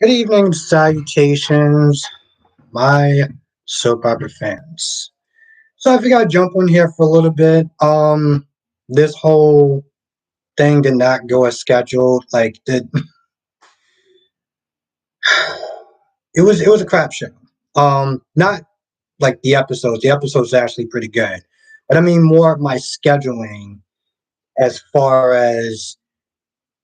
Good evening, salutations, my soap opera fans. So I figured I'd jump on here for a little bit. This whole thing did not go as scheduled. It was a crap show. Not like the episodes. The episodes are actually pretty good, but I mean more of my scheduling as far as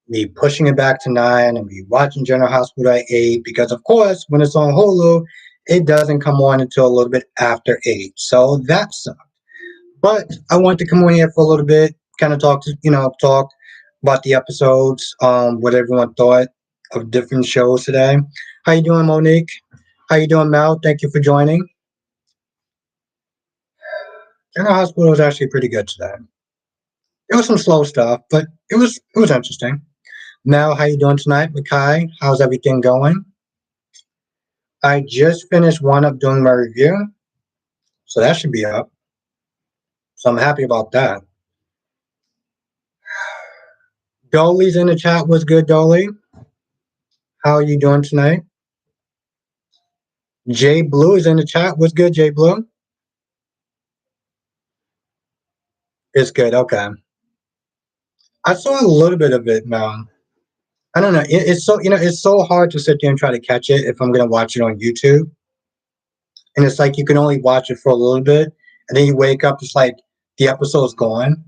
me pushing it back to 9 and me watching General Hospital at 8 because, of course, when it's on Hulu, it doesn't come on until a little bit after 8. So that sucks. But I wanted to come on here for a little bit, kind of talk about the episodes, what everyone thought of different shows today. How you doing, Monique? How you doing, Mel? Thank you for joining. General Hospital was actually pretty good today. There was some slow stuff, but it was interesting. Mel, how you doing tonight? Makai, how's everything going? I just finished one up doing my review, so that should be up. So I'm happy about that. Dolly's in the chat. What's good, Dolly? How are you doing tonight? Jay Blue is in the chat. What's good, Jay Blue? It's good. Okay. I saw a little bit of it, man. I don't know. It's so hard to sit there and try to catch it if I'm gonna watch it on YouTube. And it's like you can only watch it for a little bit, and then you wake up. It's like the episode's gone.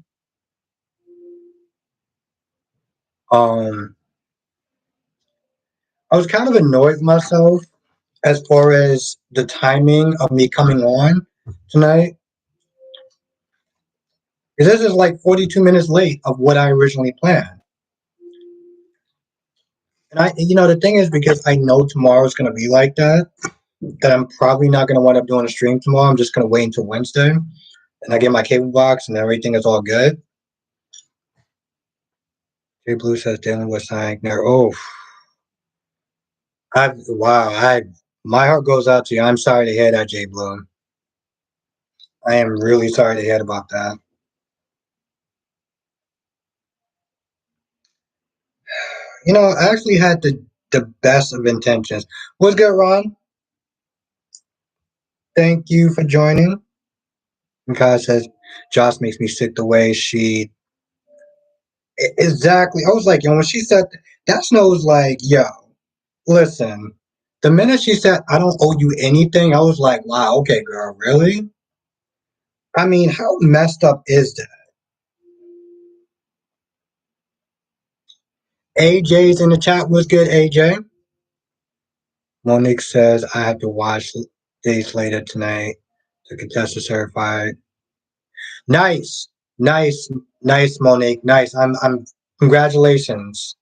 Um, I was kind of annoyed with myself as far as the timing of me coming on tonight. Because this is like 42 minutes late of what I originally planned. And the thing is, because I know tomorrow's going to be like that, that I'm probably not going to wind up doing a stream tomorrow. I'm just going to wait until Wednesday, and I get my cable box, and everything is all good. Jay Blue says dealing with saying there. Oh, my heart goes out to you. I'm sorry to hear that, Jay Blue. I am really sorry to hear about that. I actually had the best of intentions. What's good, Ron? Thank you for joining. And Kai says, Joss makes me sick the way she. Exactly. I was like, when she said that, Snow was like, yo, listen. The minute she said, I don't owe you anything, I was like, wow, okay, girl, really? I mean, how messed up is that? AJ's in the chat. What's good, AJ? Monique says, I have to watch days later tonight. The contestant certified. Nice, nice, nice, Monique. Nice. I'm. Congratulations,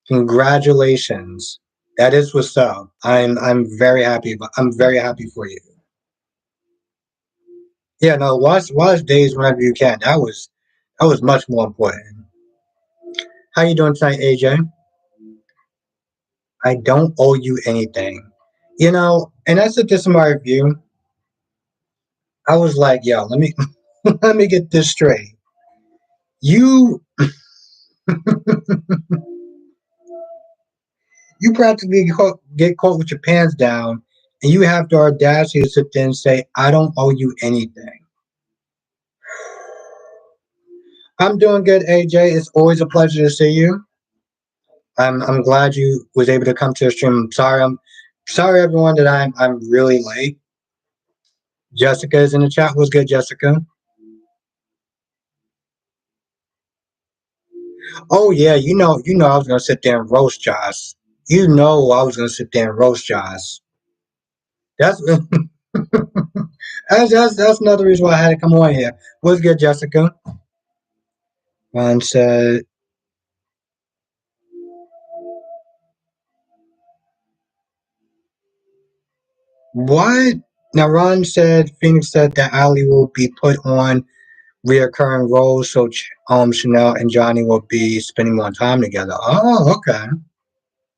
congratulations. That is what's up. I'm very happy. I'm very happy for you. Yeah, no. Watch days whenever you can. That was much more important. How you doing tonight, AJ? I don't owe you anything. And I said this in my review. I was like, yo, let me let me get this straight. You you practically get caught with your pants down, and you have the audacity to sit there and say, I don't owe you anything. I'm doing good, AJ. It's always a pleasure to see you. I'm glad you was able to come to the stream. I'm sorry everyone that I'm really late. Jessica is in the chat. What's good, Jessica? Oh yeah, you know I was gonna sit there and roast Josh. You know I was gonna sit there and roast Josh. That's that's another reason why I had to come on here. What's good, Jessica? Ron said, "What?" Now Ron said, Phoenix said that Ali will be put on reoccurring roles, so Chanel and Johnny will be spending more time together. Oh, okay.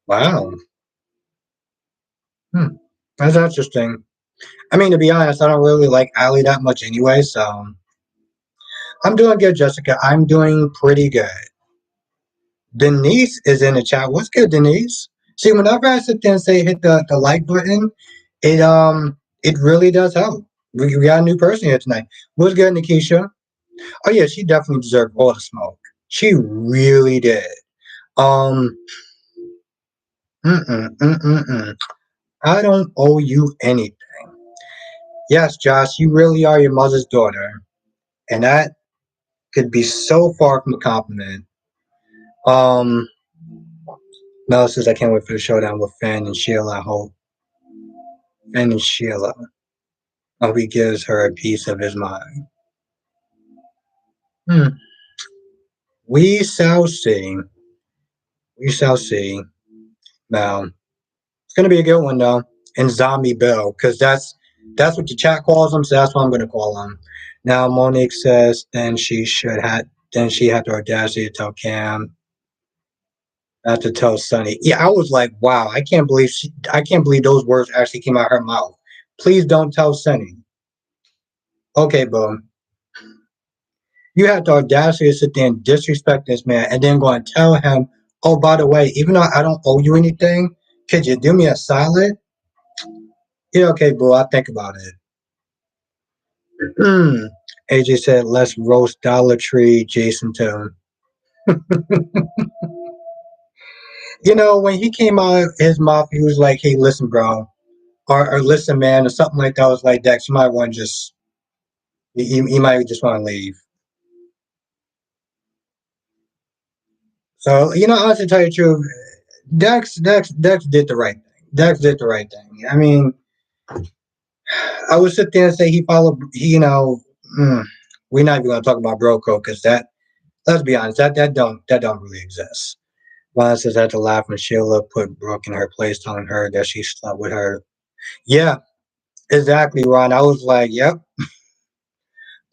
Wow. Hmm. That's interesting. I mean, to be honest, I don't really like Ali that much anyway, so I'm doing good, Jessica. I'm doing pretty good. Denise is in the chat. What's good, Denise? See, whenever I sit there and say hit the like button, it really does help. We got a new person here tonight. What's good, Nikisha? Oh yeah, she definitely deserved all the smoke. She really did. Um, mm-mm, mm-mm. I don't owe you anything. Yes, Josh, you really are your mother's daughter, and that could be so far from a compliment. Um, Mel says I can't wait for the showdown with Finn and Sheila. I hope Finn and Sheila. I hope he gives her a piece of his mind. Hmm. We shall see. We shall see. Now it's gonna be a good one though. And Zombie Bill, because that's what the chat calls him, so that's what I'm gonna call him. Now Monique says then she had the audacity to tell Cam not to tell Sonny. Yeah, I was like, wow, I can't believe those words actually came out of her mouth. Please don't tell Sonny. Okay, boom. You had the audacity to sit there and disrespect this man and then go and tell him, oh, by the way, even though I don't owe you anything, could you do me a solid? Yeah, okay, boo, I'll think about it. AJ said, let's roast Dollar Tree Jason too. When he came out of his mouth, he was like, hey, listen, bro, or listen, man, or something like that. I was like, Dex, you might want to you might just want to leave. So, honestly, to tell you the truth, Dex did the right thing. Dex did the right thing. I mean, I would sit there and say he followed, we're not even going to talk about bro code because let's be honest, that don't really exist. Ron says I had to laugh when Sheila put Brooke in her place, telling her that she slept with her. Yeah, exactly, Ron. I was like, yep,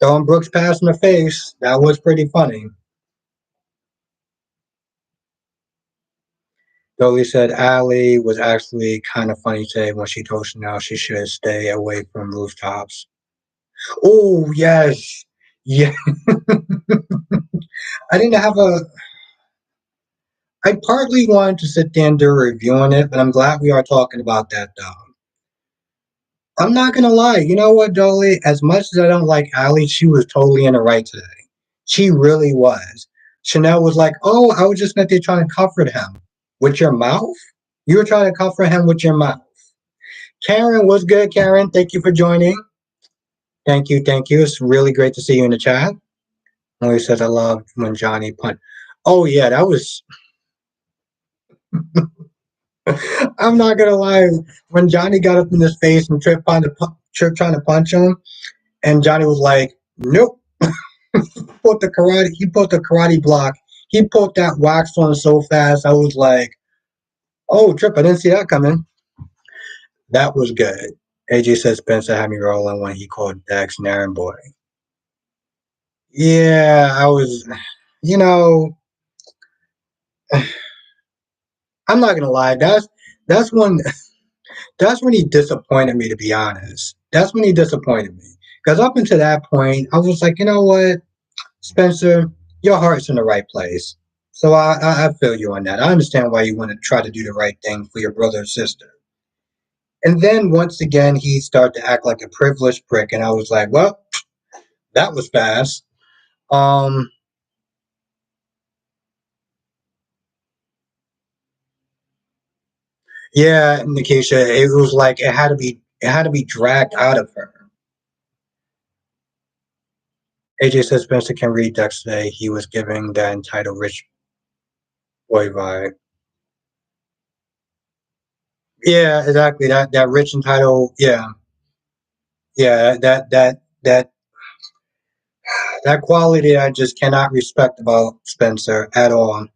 throwing Brooks pass in the face. That was pretty funny. Dolly said Allie was actually kind of funny today when she told Chanel she should stay away from rooftops. Oh, yes. Yeah. I didn't have a. I partly wanted to sit there and do a review on it, but I'm glad we are talking about that though. I'm not gonna lie. You know what, Dolly? As much as I don't like Allie, she was totally in the right today. She really was. Chanel was like, "Oh, I was just not there trying to comfort him with your mouth. You were trying to comfort him with your mouth." Karen was good. Karen, thank you for joining. Thank you, thank you. It's really great to see you in the chat. Molly says, "I love when Johnny punt." Oh yeah, that was. I'm not gonna lie. When Johnny got up in his face and Trip trying to punch him, and Johnny was like, "Nope." He put the karate block. He put that wax on so fast. I was like, "Oh, Trip! I didn't see that coming." That was good. AJ said Spencer had me rolling when he called Dex an errand boy. Yeah, I was. You know, I'm not gonna lie. That's when that's when he disappointed me. To be honest, that's when he disappointed me. Because up until that point, I was like, you know what, Spencer, your heart's in the right place. So I feel you on that. I understand why you want to try to do the right thing for your brother or sister. And then once again, he started to act like a privileged prick, and I was like, well, that was fast. Um, yeah, Nikisha, it was like it had to be dragged out of her. AJ says Spencer can read Dex today. He was giving that entitled rich boy vibe. Yeah, exactly. That rich entitled. Yeah, yeah. That quality I just cannot respect about Spencer at all.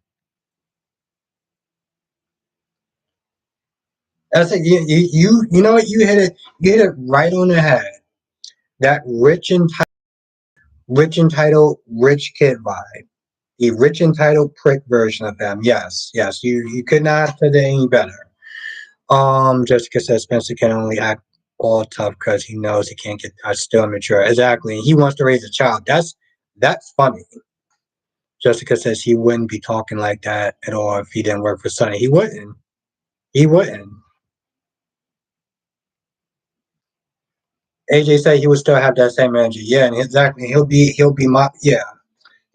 That's it. You know what? You hit it right on the head. That rich kid vibe. The rich entitled prick version of him. Yes, yes. You could not have said it any better. Jessica says Spencer can only act all tough because he knows he can't get touched. Still mature. Exactly. He wants to raise a child. That's funny. Jessica says he wouldn't be talking like that at all if he didn't work for Sonny. He wouldn't. He wouldn't. AJ said he would still have that same energy. Yeah, and exactly. He'll be my yeah.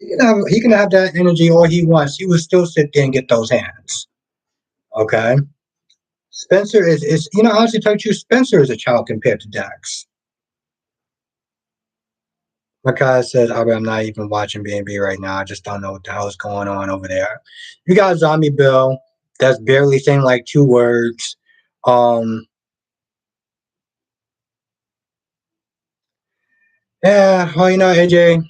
He can have that energy all he wants. He would still sit there and get those hands. Okay. Spencer is honestly tell you, the truth, Spencer is a child compared to Dex. Makai says, I'm not even watching B&B right now. I just don't know what the hell is going on over there. You got Zombie Bill that's barely saying like two words. Um, yeah, well, AJ,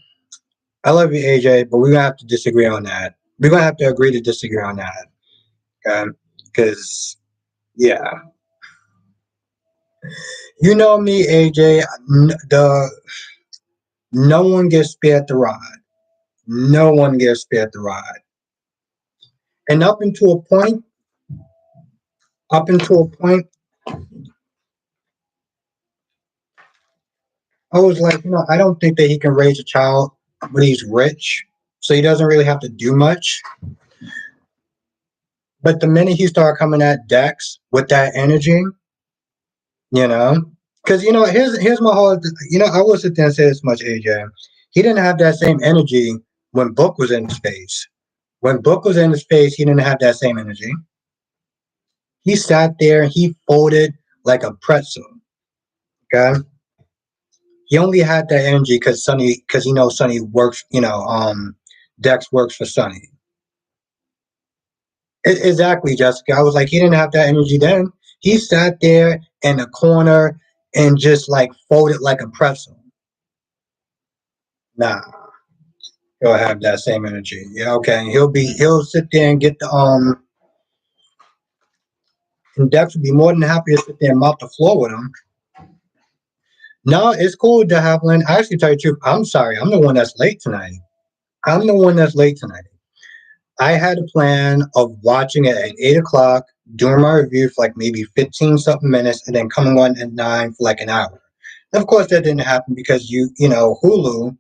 I love you, AJ, but we're gonna have to disagree on that. We're gonna have to agree to disagree on that. Okay? Because yeah, you know me, AJ. The no one gets spared the rod. No one gets spared the rod. And up until a point, I was like, I don't think that he can raise a child, but he's rich, so he doesn't really have to do much. But the minute he started coming at Dex with that energy, you know, because here's my whole, I will sit there and say this much, AJ. He didn't have that same energy when Book was in space. When Book was in space, he didn't have that same energy. He sat there, he folded like a pretzel. Okay, he only had that energy because Sonny works. Dex works for Sonny. Exactly, Jessica. I was like, he didn't have that energy then. He sat there in the corner and just like folded like a pretzel. Nah, he'll have that same energy. Yeah, okay. He'll sit there and get and Dex would be more than happy to sit there and mop the floor with him. No, it's cool, De Havilland. I actually tell you the truth, I'm sorry. I'm the one that's late tonight. I'm the one that's late tonight. I had a plan of watching it at 8 o'clock, doing my review for like maybe 15 something minutes, and then coming on at 9 for like an hour. And of course, that didn't happen because Hulu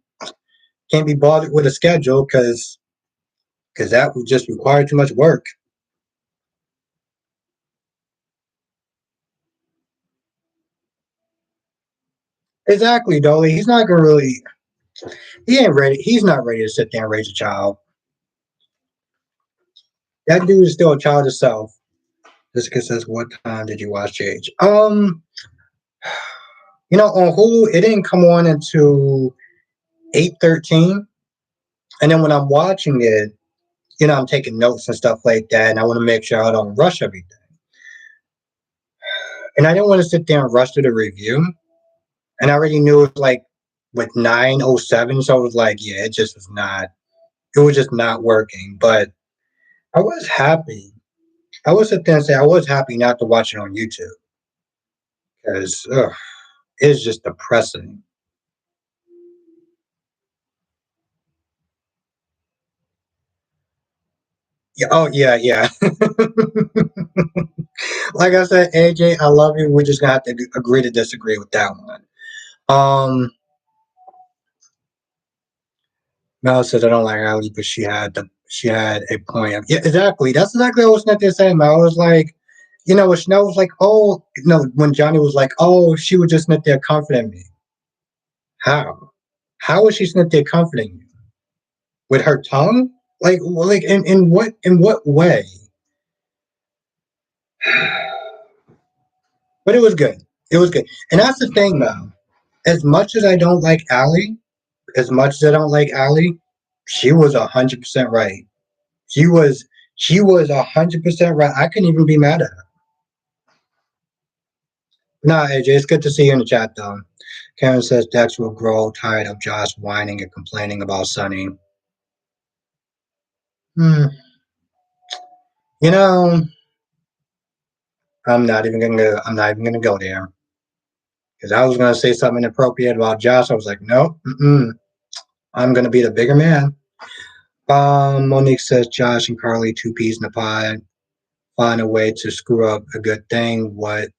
can't be bothered with a schedule because that would just require too much work. Exactly, Dolly. He's not gonna really. He ain't ready. He's not ready to sit there and raise a child. That dude is still a child himself. Jessica says, "What time did you watch Age?" On Hulu, it didn't come on until 8:13, and then when I'm watching it, I'm taking notes and stuff like that, and I want to make sure I don't rush everything. And I didn't want to sit there and rush to the review. And I already knew it was like with 9:07, so I was like, yeah, it was just not working. But I was happy. I would sit there and say I was happy not to watch it on YouTube because it's just depressing. Yeah, oh yeah, yeah. Like I said, AJ, I love you. We're just gonna have to agree to disagree with that one. Mel says I don't like Ali, but she had a point. Yeah, exactly. That's exactly what I was not there saying. Mel was like, when Chanel was like, oh, no, when Johnny was like, oh, she would just sit there comforting me. How? How was she sitting there comforting you with her tongue? Like in what way? But it was good. It was good, and that's the thing, though. As much as I don't like Ali, as much as I don't like Ali, she was 100% right. She was she was 100% right. I couldn't even be mad at her. Nah, AJ, it's good to see you in the chat though. Karen says Dex will grow tired of Josh whining and complaining about Sunny. Hmm. You know, I'm not even gonna go there because I was gonna say something inappropriate about Josh. I was like, nope, I'm gonna be the bigger man. Monique says Josh and Carly two peas in a pod find a way to screw up a good thing. What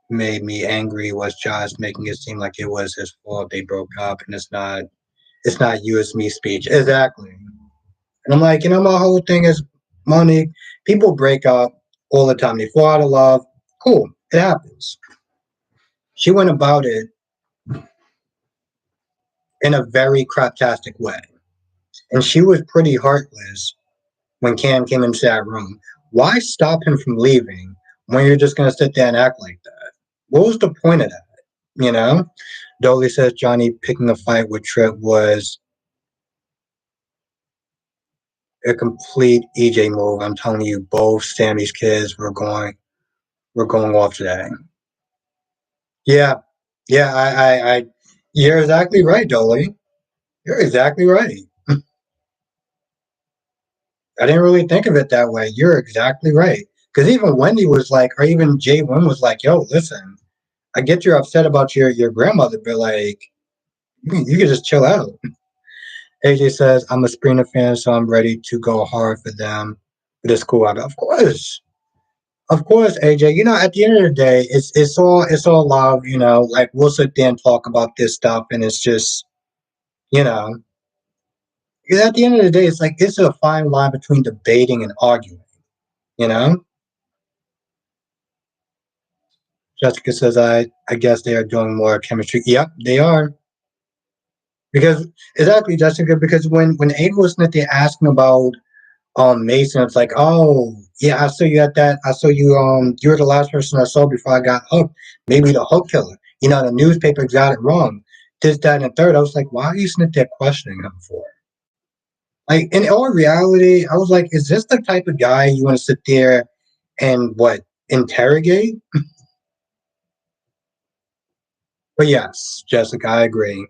made me angry was Josh making it seem like it was his fault they broke up, and it's not you, it's me speech. Exactly. And I'm like, my whole thing is, Monique, people break up all the time. They fall out of love. Cool, it happens. She went about it in a very craptastic way, and she was pretty heartless when Cam came into that room. Why stop him from leaving when you're just gonna sit there and act like that? What was the point of that? You know? Dolly says Johnny picking a fight with Trip was a complete EJ move. I'm telling you, both Sammy's kids were going off today. Yeah, yeah, you're exactly right, Dolly. You're exactly right. I didn't really think of it that way. You're exactly right. Because even Wendy was like, or even Jay Wynn was like, "Yo, listen, I get you're upset about your grandmother, but like, you can just chill out." AJ says, "I'm a Springer fan, so I'm ready to go hard for them for the school." Of course, AJ. You know, at the end of the day, it's all love. You know, like we'll sit there and talk about this stuff, and it's just you know, 'cause at the end of the day, it's like it's a fine line between debating and arguing. You know, Jessica says, I guess they are doing more chemistry. Yep, they are. Because exactly, Jessica, because when Ava was sitting there asking about Mason, it's like, oh yeah, I saw you at that. I saw you you were the last person I saw before I got hooked. Maybe the hook killer. You know, the newspaper got it wrong. This, that, and the third. I was like, why are you sitting there questioning him for? Like in all reality, I was like, is this the type of guy you want to sit there and what interrogate? But yes, Jessica, I agree.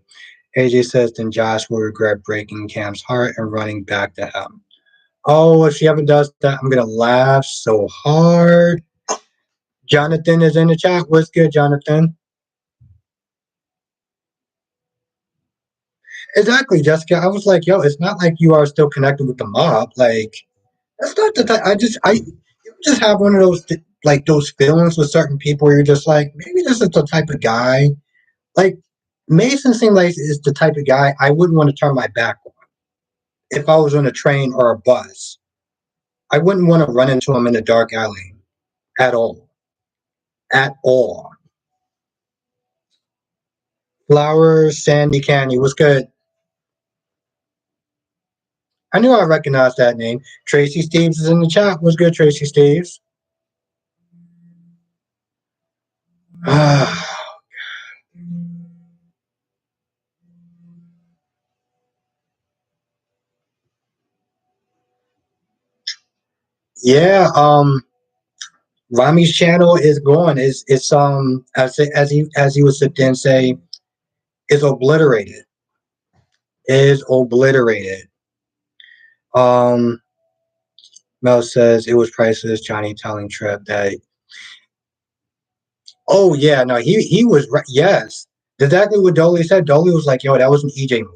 AJ says then Josh will regret breaking Cam's heart and running back to him. Oh, if she ever does that, I'm gonna laugh so hard. Jonathan is in the chat. What's good, Jonathan? Exactly, Jessica. I was like, yo, it's not like you are still connected with the mob. Like, that's not the type. You just have one of those like those feelings with certain people where you're just like, maybe this is the type of guy. Like, Mason seemed like is the type of guy I wouldn't want to turn my back on if I was on a train or a bus. I wouldn't want to run into him in a dark alley at all. At all. Flowers, Sandy Candy. What's good? I knew I recognized that name. Tracy Steves is in the chat. What's good, Tracy Steves? Yeah, Rami's channel is gone. It's as he would sit there and say, is obliterated. Is obliterated. Um Mel says it was priceless. Johnny telling Trip that. Oh yeah, no, he was right. Yes, exactly what Dolly said. Dolly was like, "Yo, that was an EJ move."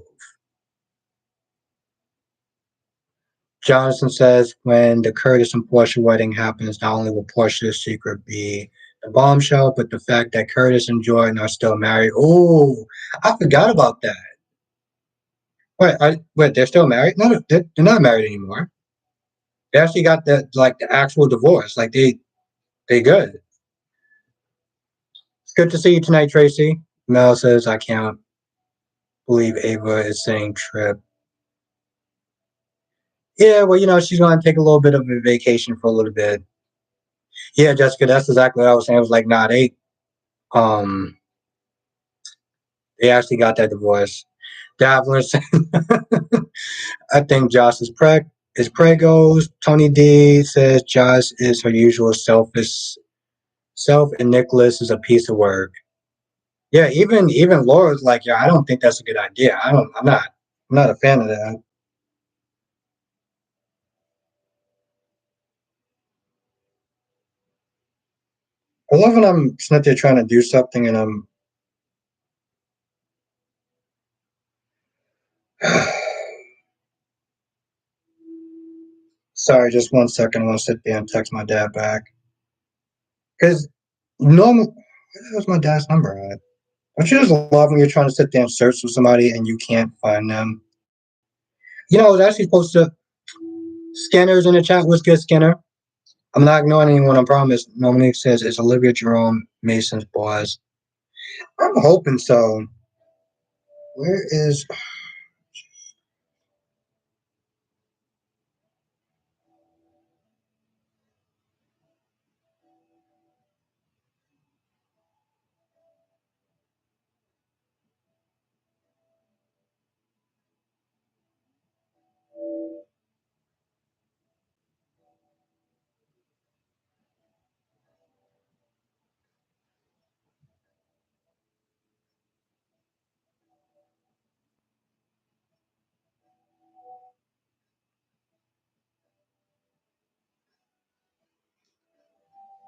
Jonathan says when the Curtis and Portia wedding happens, not only will Portia's secret be the bombshell, but the fact that Curtis and Jordan are still married. Oh, I forgot about that. Wait, they're still married? No, they're not married anymore. They actually got the actual divorce. Like they good. It's good to see you tonight, Tracy. Mel says I can't believe Ava is saying trip. Yeah, well, she's gonna take a little bit of a vacation for a little bit. Yeah, Jessica, that's exactly what I was saying. I was like, nah, um they actually got that divorce. Davler said, I think Josh is pregos. Tony D says Josh is her usual self, and Nicholas is a piece of work. Yeah, even Laura's like, yeah, I don't think that's a good idea. I'm not a fan of that. I love when I'm sitting there trying to do something and I'm sorry, just 1 second. I want to sit there and text my dad back. Because normal, where's my dad's number at? Don't you just love when you're trying to sit there and search for somebody and you can't find them? I was actually supposed to. Skinner's in the chat. What's good, Skinner? I'm not ignoring anyone, I promise. Monique says, is Olivia Jerome Mason's boss? I'm hoping so. Where is.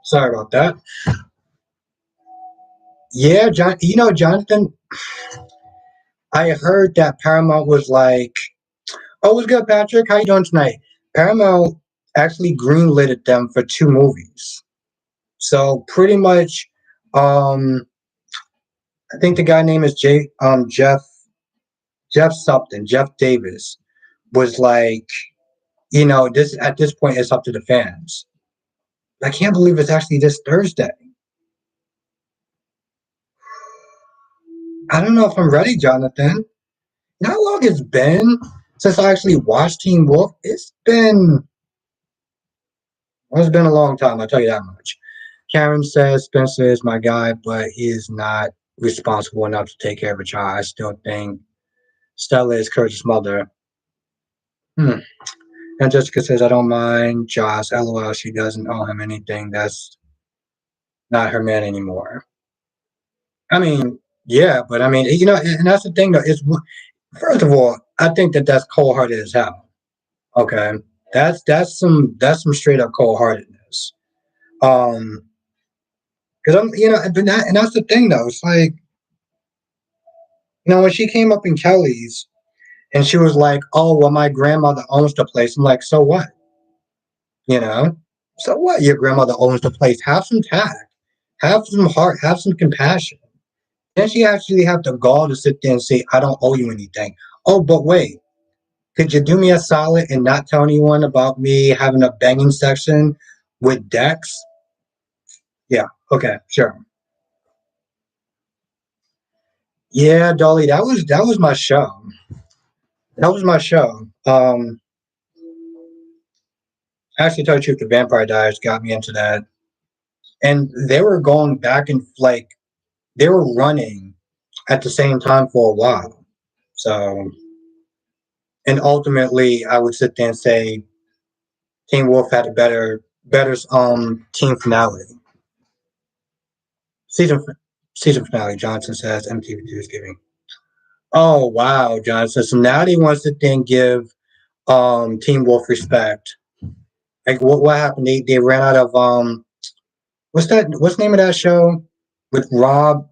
Sorry about that. Yeah, John. Jonathan, I heard that Paramount was like, "Oh, what's good, Patrick? How you doing tonight?" Paramount actually greenlit them for 2 movies. So pretty much, um, I think the guy name is Jeff something, Jeff Davis was like, this at this point it's up to the fans. I can't believe it's actually this Thursday. I don't know if I'm ready, Jonathan. You know how long it's been since I actually watched Teen Wolf? It's been a long time, I'll tell you that much. Karen says Spencer is my guy, but he is not responsible enough to take care of a child. I still think Stella is Kurt's mother. Hmm. And Jessica says, I don't mind Josh. LOL, she doesn't owe him anything. That's not her man anymore. I mean, yeah, but I mean, and that's the thing though. First of all, I think that that's cold hearted as hell. Okay, that's some straight up cold heartedness. Um, because and that's the thing though. It's like when she came up in Kelly's and she was like, "Oh, well, my grandmother owns the place." I'm like, "So what?" You know, so what? Your grandmother owns the place. Have some tact, have some heart, have some compassion. Then she actually have the gall to sit there and say, "I don't owe you anything." Oh, but wait, could you do me a solid and not tell anyone about me having a banging section with Dex? Yeah. Okay. Sure. Yeah, Dolly, that was my show. That was my show. Actually, to tell you the truth, the Vampire Diaries got me into that, and they were going back and like they were running at the same time for a while. So, and ultimately, I would sit there and say Teen Wolf had a better team finale. Season season finale. Johnson says MTV is giving. Oh wow, Johnson. So now they want to sit there and give Teen Wolf respect. Like what happened? They ran out of what's the name of that show with Rob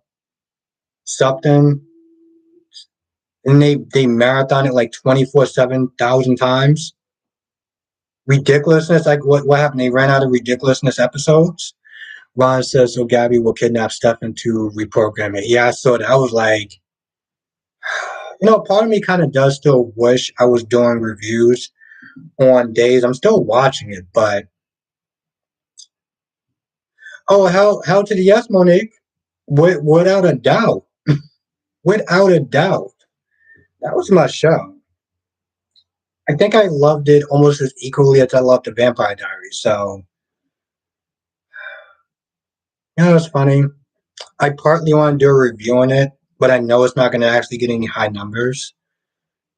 something, and they marathon it like 24/7,000 times. Ridiculousness. Like what happened? They ran out of ridiculousness episodes. Ron says so. Gabby will kidnap Stefan to reprogram it. Yeah, I saw that. I was like, part of me kind of does still wish I was doing reviews on days. I'm still watching it, but oh, how to the yes, Monique, without a doubt, without a doubt, that was my show. I think I loved it almost as equally as I loved the Vampire Diaries. So it's funny. I partly want to do a review on it, but I know it's not going to actually get any high numbers.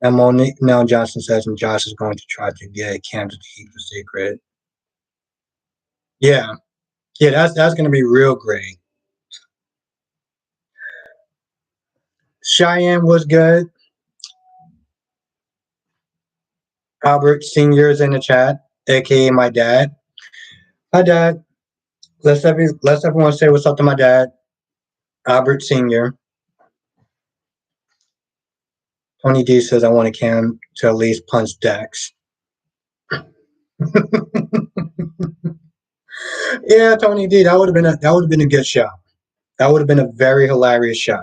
And Monique now Johnson says, and Josh is going to try to get Cam to keep the secret. Yeah, yeah, that's going to be real great. Cheyenne was good. Albert Senior is in the chat, aka my dad. Hi, Dad. Let's everyone say what's up to my dad, Albert Senior. Tony D says I want Cam to at least punch Dex. Yeah, Tony D, that would have been a good show. That would have been a very hilarious show.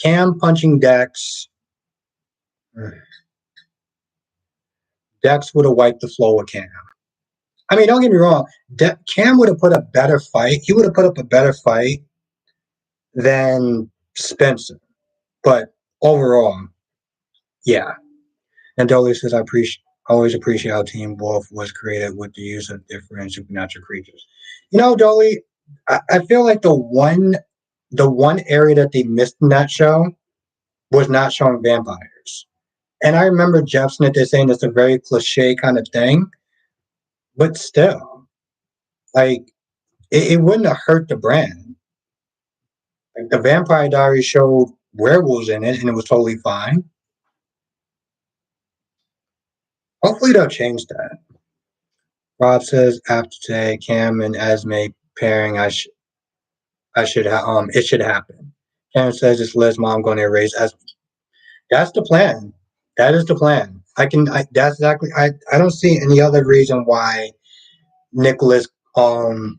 Cam punching Dex. Dex would have wiped the floor with Cam. I mean, don't get me wrong. Cam would have put a better fight. He would have put up a better fight than Spencer. But overall, yeah. And Dolly says, always appreciate how Team Wolf was created with the use of different supernatural creatures. You know, Dolly, I feel like the one area that they missed in that show was not showing vampires. And I remember Jeff Smith is saying it's a very cliche kind of thing, but still, like it wouldn't have hurt the brand. Like the Vampire Diaries showed werewolves in it, and it was totally fine. Hopefully, they'll change that. Rob says after today, Cam and Esme pairing, I should it should happen. Karen says it's Liz mom going to erase Esme. That's the plan. That is the plan. That's exactly I don't see any other reason why Nicholas or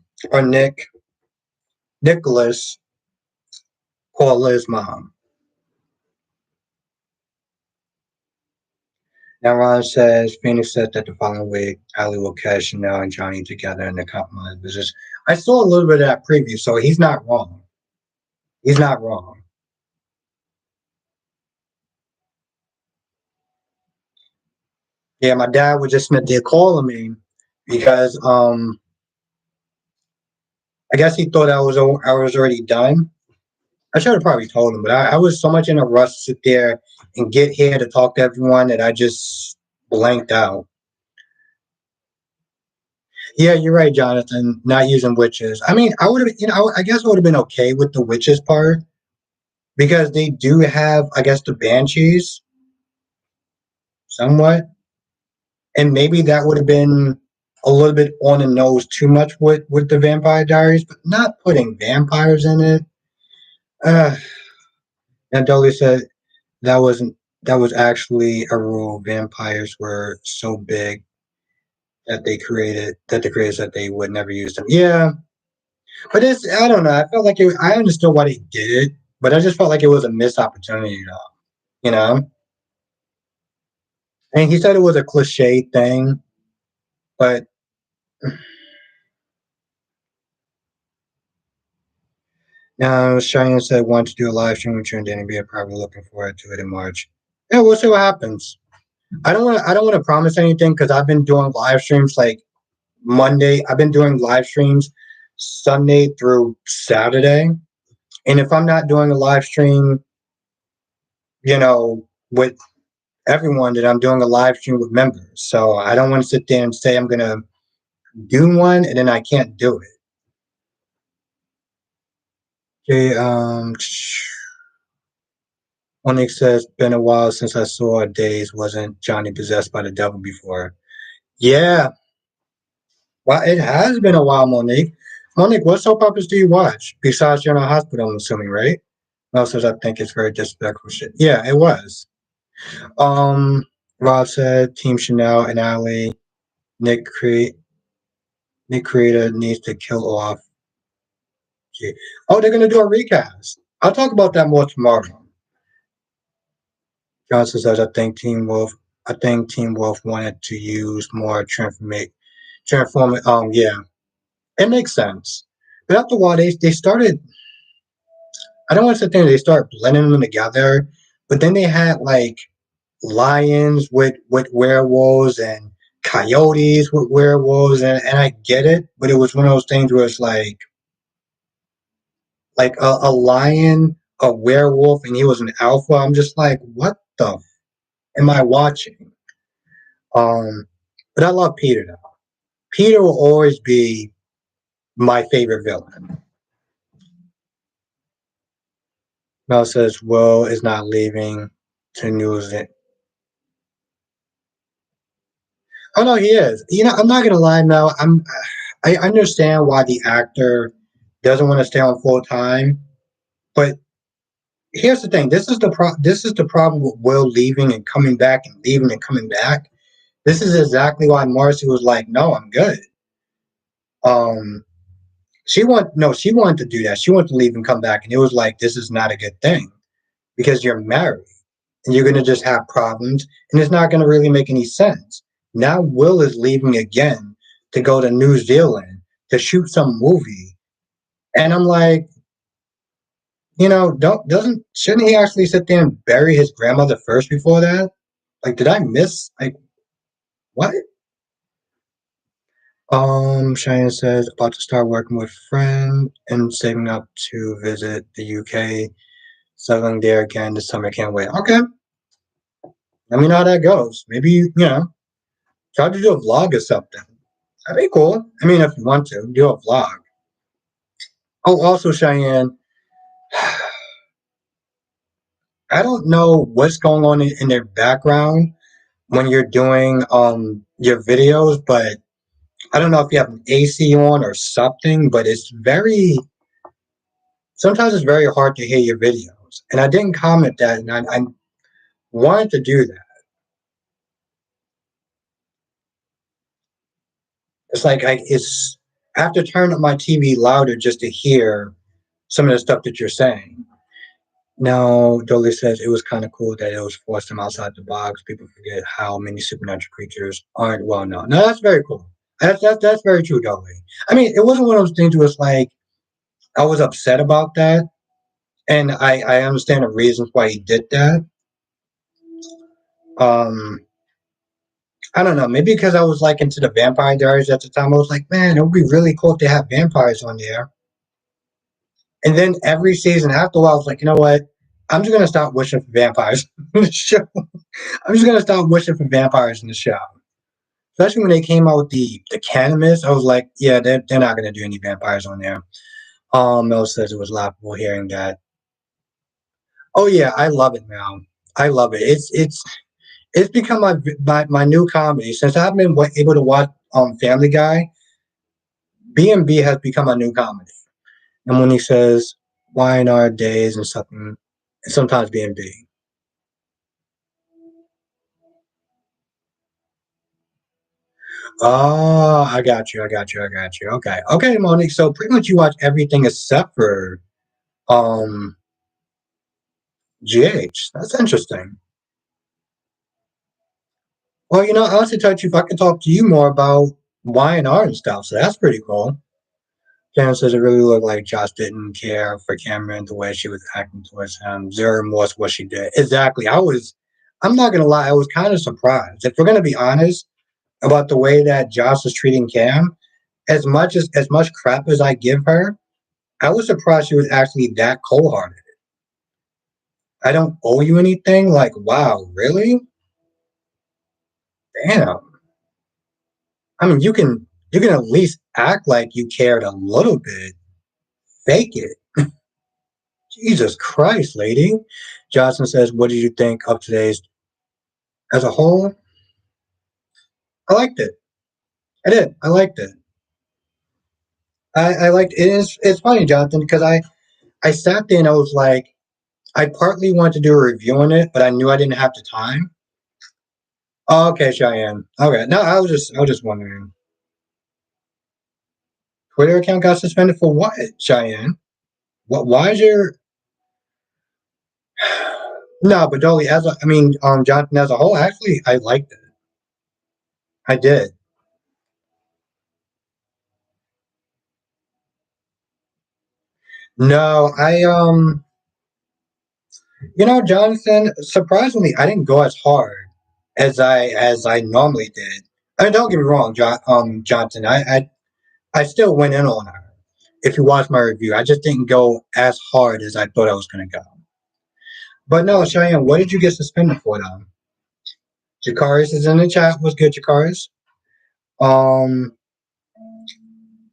Nicholas call Liz mom. Now Ron says Phoenix said that the following week Ali will catch Chanel and Johnny together in the compromise business. I saw a little bit of that preview, so he's not wrong. He's not wrong. Yeah, my dad was just sitting there calling me because I guess he thought I was already done. I should have probably told him, but I was so much in a rush to sit there and get here to talk to everyone that I just blanked out. Yeah, you're right, Jonathan. Not using witches. I mean, I would have, I guess I would have been okay with the witches part because they do have, I guess, the banshees somewhat, and maybe that would have been a little bit on the nose too much with the Vampire Diaries, but not putting vampires in it. Uh, and Dolly said that was actually a rule. Vampires were so big that the creators said they would never use them. Yeah, but it's I don't know. I felt like I understood why they did it, but I just felt like it was a missed opportunity, though. You know, and he said it was a cliche thing, but now Cheyenne said wanted to do a live stream with you and Danny B. I'm probably looking forward to it in March. Yeah, we'll see what happens. I don't want to promise anything because I've been doing live streams like Monday. I've been doing live streams Sunday through Saturday. And if I'm not doing a live stream, with everyone, then I'm doing a live stream with members. So I don't want to sit there and say I'm gonna do one and then I can't do it. Okay, Onyx says, been a while since I saw Days wasn't Johnny possessed by the devil before. Yeah, well, it has been a while, Monique. Monique, what soap operas do you watch? Besides General Hospital, I'm assuming, right? Mel says, I think it's very disrespectful shit. Yeah, it was. Um, Rob said, Team Chanel and Ali, Nick Create Nick Creator needs to kill off. Oh, they're gonna do a recast. I'll talk about that more tomorrow. Johnson says, I think Team Wolf wanted to use more transform. Yeah, it makes sense. But after a while, they started. I don't want to say they started blending them together, but then they had like lions with werewolves and coyotes with werewolves, and I get it, but it was one of those things where it's like a lion, a werewolf, and he was an alpha. I'm just like, what the am I watching? Um, but I love Peter though. Peter will always be my favorite villain. Mel says Will is not leaving to New Zealand. Oh no, he is. I'm not gonna lie, Mel. I understand why the actor doesn't want to stay on full time, but here's the thing. This is the problem with Will leaving and coming back and leaving and coming back. This is exactly why Marcy was like, "No, I'm good." Um, she wanted to do that. She wanted to leave and come back, and it was like, "This is not a good thing because you're married and you're gonna just have problems, and it's not gonna really make any sense." Now Will is leaving again to go to New Zealand to shoot some movie. And I'm like, don't doesn't shouldn't he actually sit there and bury his grandmother first before that? Like, did I miss what? Cheyenne says about to start working with friend and saving up to visit the UK, settling there again this summer. Can't wait. Okay, let me know how that goes. Maybe try to do a vlog or something. That'd be cool. I mean, if you want to do a vlog. Oh, also Cheyenne, I don't know what's going on in their background when you're doing your videos, but I don't know if you have an AC on or something, but sometimes it's very hard to hear your videos. And I didn't comment that, and I wanted to do that. It's like I have to turn up my TV louder just to hear some of the stuff that you're saying. Now, Dolly says it was kind of cool that it was forced them outside the box. People forget how many supernatural creatures aren't well known. No, that's very cool. That's very true, Dolly. I mean, it wasn't one of those things where it's like I was upset about that, and I understand the reasons why he did that. Um, I don't know, maybe because I was like into the Vampire Diaries at the time. I was like, man, it would be really cool to have vampires on there. And then every season after a while, I was like, you know what? I'm just gonna stop wishing for vampires in the show. I'm just gonna stop wishing for vampires in the show. Especially when they came out with the Cannabis, I was like, yeah, they're not gonna do any vampires on there. Mel says it was laughable hearing that. Oh yeah, I love it now. I love it. It's become my new comedy since I've been able to watch Family Guy. B&B has become a new comedy. And when he says, "Why in our days?" and something, and sometimes B&B. Oh, I got you. I got you. I got you. Okay. Okay, Monique. So pretty much you watch everything except for um GH. That's interesting. Well, I honestly tell you if I can talk to you more about Y&R and stuff. So that's pretty cool. Jan says it really looked like Josh didn't care for Cameron the way she was acting towards him. Zero remorse what she did. Exactly. I'm not gonna lie, I was kind of surprised. If we're gonna be honest about the way that Josh was treating Cam, as much crap as I give her, I was surprised she was actually that cold hearted. I don't owe you anything. Like, wow, really? Damn. I mean, you can at least act like you cared a little bit. Fake it. Jesus Christ, lady. Johnson says, "What did you think of today's as a whole?" I liked it. I did. I liked it. I liked it. It's funny, Jonathan, because I sat there and I was like, I partly wanted to do a review on it, but I knew I didn't have the time. Oh, okay, Cheyenne. Okay, no, I was just wondering. Twitter account got suspended for what, Cheyenne? What? Why is your no? But Dolly, I mean, Jonathan as a whole, actually, I liked it. I did. No, Jonathan. Surprisingly, I didn't go as hard as I normally did. I mean, don't get me wrong, Jonathan. I still went in on her. If you watch my review, I just didn't go as hard as I thought I was going to go. But no, Cheyenne, what did you get suspended for, though? Jakaris is in the chat. What's good, Jakaris? Um,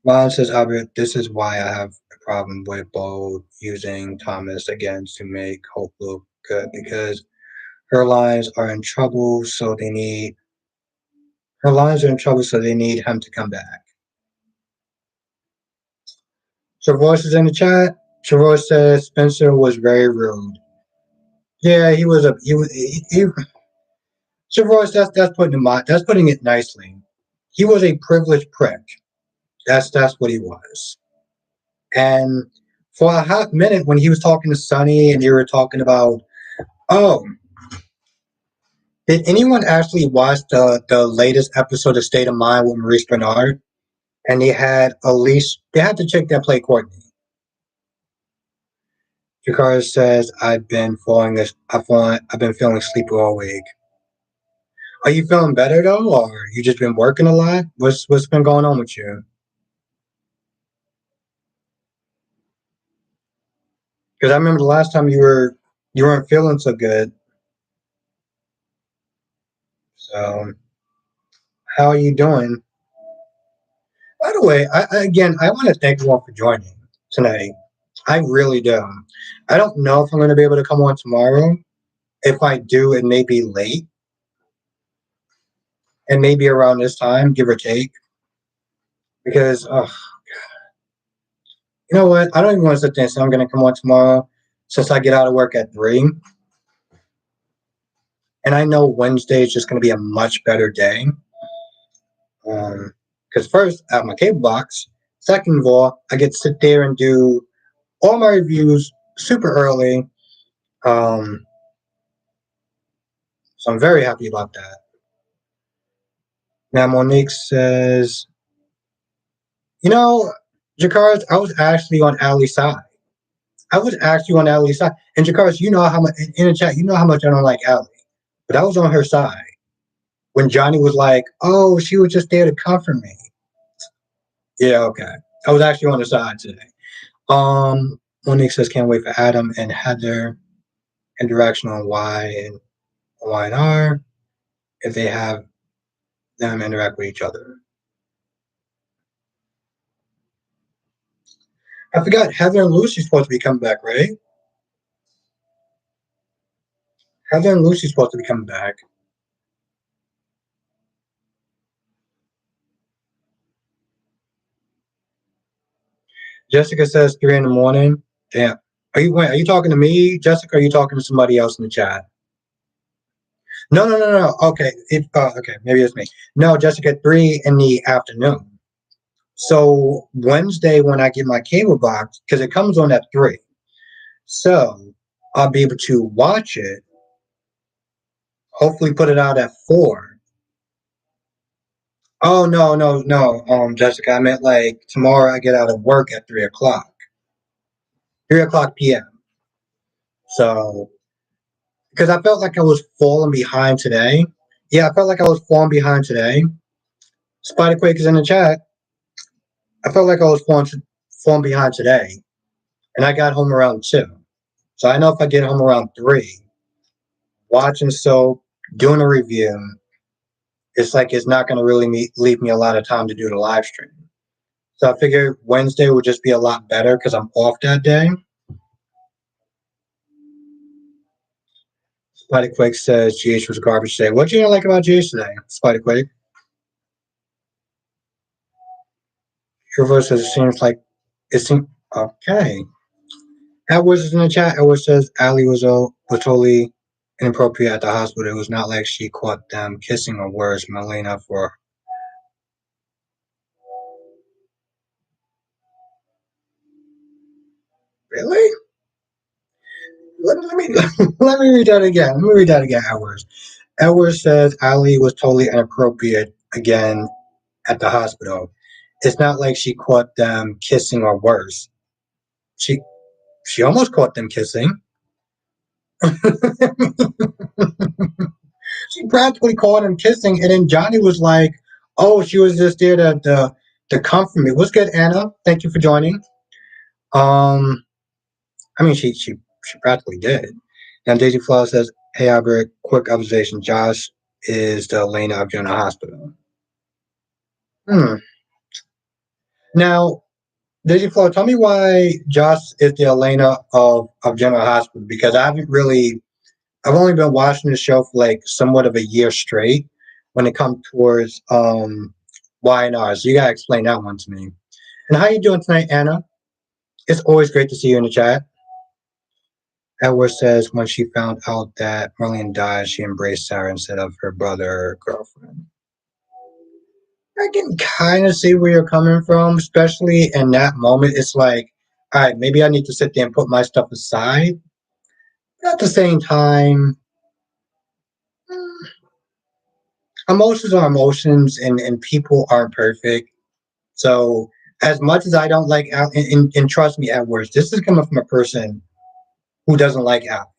Ron says, Albert, this is why I have a problem with Bold using Thomas again to make Hope look good because her lines are in trouble, so they need her lines are in trouble, so they need him to come back. Travois is in the chat. Travois says Spencer was very rude. Yeah, he was a he Travois, that's putting it nicely. He was a privileged prick. That's what he was. And for a hot minute when he was talking to Sonny and they were talking about, oh, did anyone actually watch the latest episode of State of Mind with Maurice Bernard? and they had the chick that played Courtney. Jakara says, I've been feeling sleepy all week. Are you feeling better though, or you just been working a lot? What's been going on with you? Because I remember the last time you weren't feeling so good. So how are you doing? By the way, I want to thank you all for joining tonight. I really do. I don't know if I'm going to be able to come on tomorrow. If I do, it may be late and maybe around this time, give or take. Because you know what? I don't even want to sit there and say I'm going to come on tomorrow since I get out of work at 3. And I know Wednesday is just going to be a much better day. Because first, I have my cable box. Second of all, I get to sit there and do all my reviews super early. Um, so I'm very happy about that. Now, Monique says, you know, Jakars, I was actually on Ali's side. I was actually on Ali's side. And Jakars, you know how much, in the chat, you know how much I don't like Ali. But I was on her side when Johnny was like, oh, she was just there to comfort me. Yeah, okay. I was actually on the side today. Monique says, can't wait for Adam and Heather interaction on Y and R if they have them interact with each other. I forgot Heather and Lucy's supposed to be coming back, right? Heather and Lucy's supposed to be coming back. Jessica says 3 in the morning. Damn. Are you talking to me, Jessica? Or are you talking to somebody else in the chat? No. Okay. Okay. Maybe it's me. No, Jessica, 3 in the afternoon. So Wednesday when I get my cable box, because it comes on at 3. So I'll be able to watch it, hopefully put it out at 4. Oh no. Jessica, I meant like tomorrow I get out of work at 3 o'clock. 3 o'clock PM. So because I felt like I was falling behind today. Yeah, I felt like I was falling behind today. Spider Quake is in the chat. I felt like I was falling behind today. And I got home around 2. So I know if I get home around 3, watching soap, doing a review, it's like it's not going to really leave me a lot of time to do the live stream. So I figured Wednesday would just be a lot better because I'm off that day. Spiderquake says GH was garbage today. What do you like about GH today, Spiderquake? Your says it seems like it seems okay. Edwards is in the chat. Edwards says Ali was totally inappropriate at the hospital. It was not like she caught them kissing or worse. Melina for really? Let me let me read that again. Let me read that again. Edwards. Edwards says Ali was totally inappropriate again at the hospital. It's not like she caught them kissing or worse. She she almost caught them kissing. She practically caught him kissing, and then Johnny was like, "Oh, she was just there to comfort me." What's good, Anna? Thank you for joining. Um, I mean, she practically did. Now Daisy Flower says, "Hey Albert, quick observation. Josh is the Elena of General Hospital." Hmm. Now, Daisy Flower, tell me why Josh is the Elena of General Hospital because I've only been watching the show for like somewhat of a year straight when it comes towards Y&R. So you gotta explain that one to me. And how you doing tonight, Anna? It's always great to see you in the chat. Edward says when she found out that Merlin died, she embraced Sarah instead of her brother or girlfriend. I can kind of see where you're coming from, especially in that moment. It's like, all right, maybe I need to sit there and put my stuff aside. But at the same time, emotions are emotions and people aren't perfect. So as much as I don't like Al, and trust me, Edwards, this is coming from a person who doesn't like Al.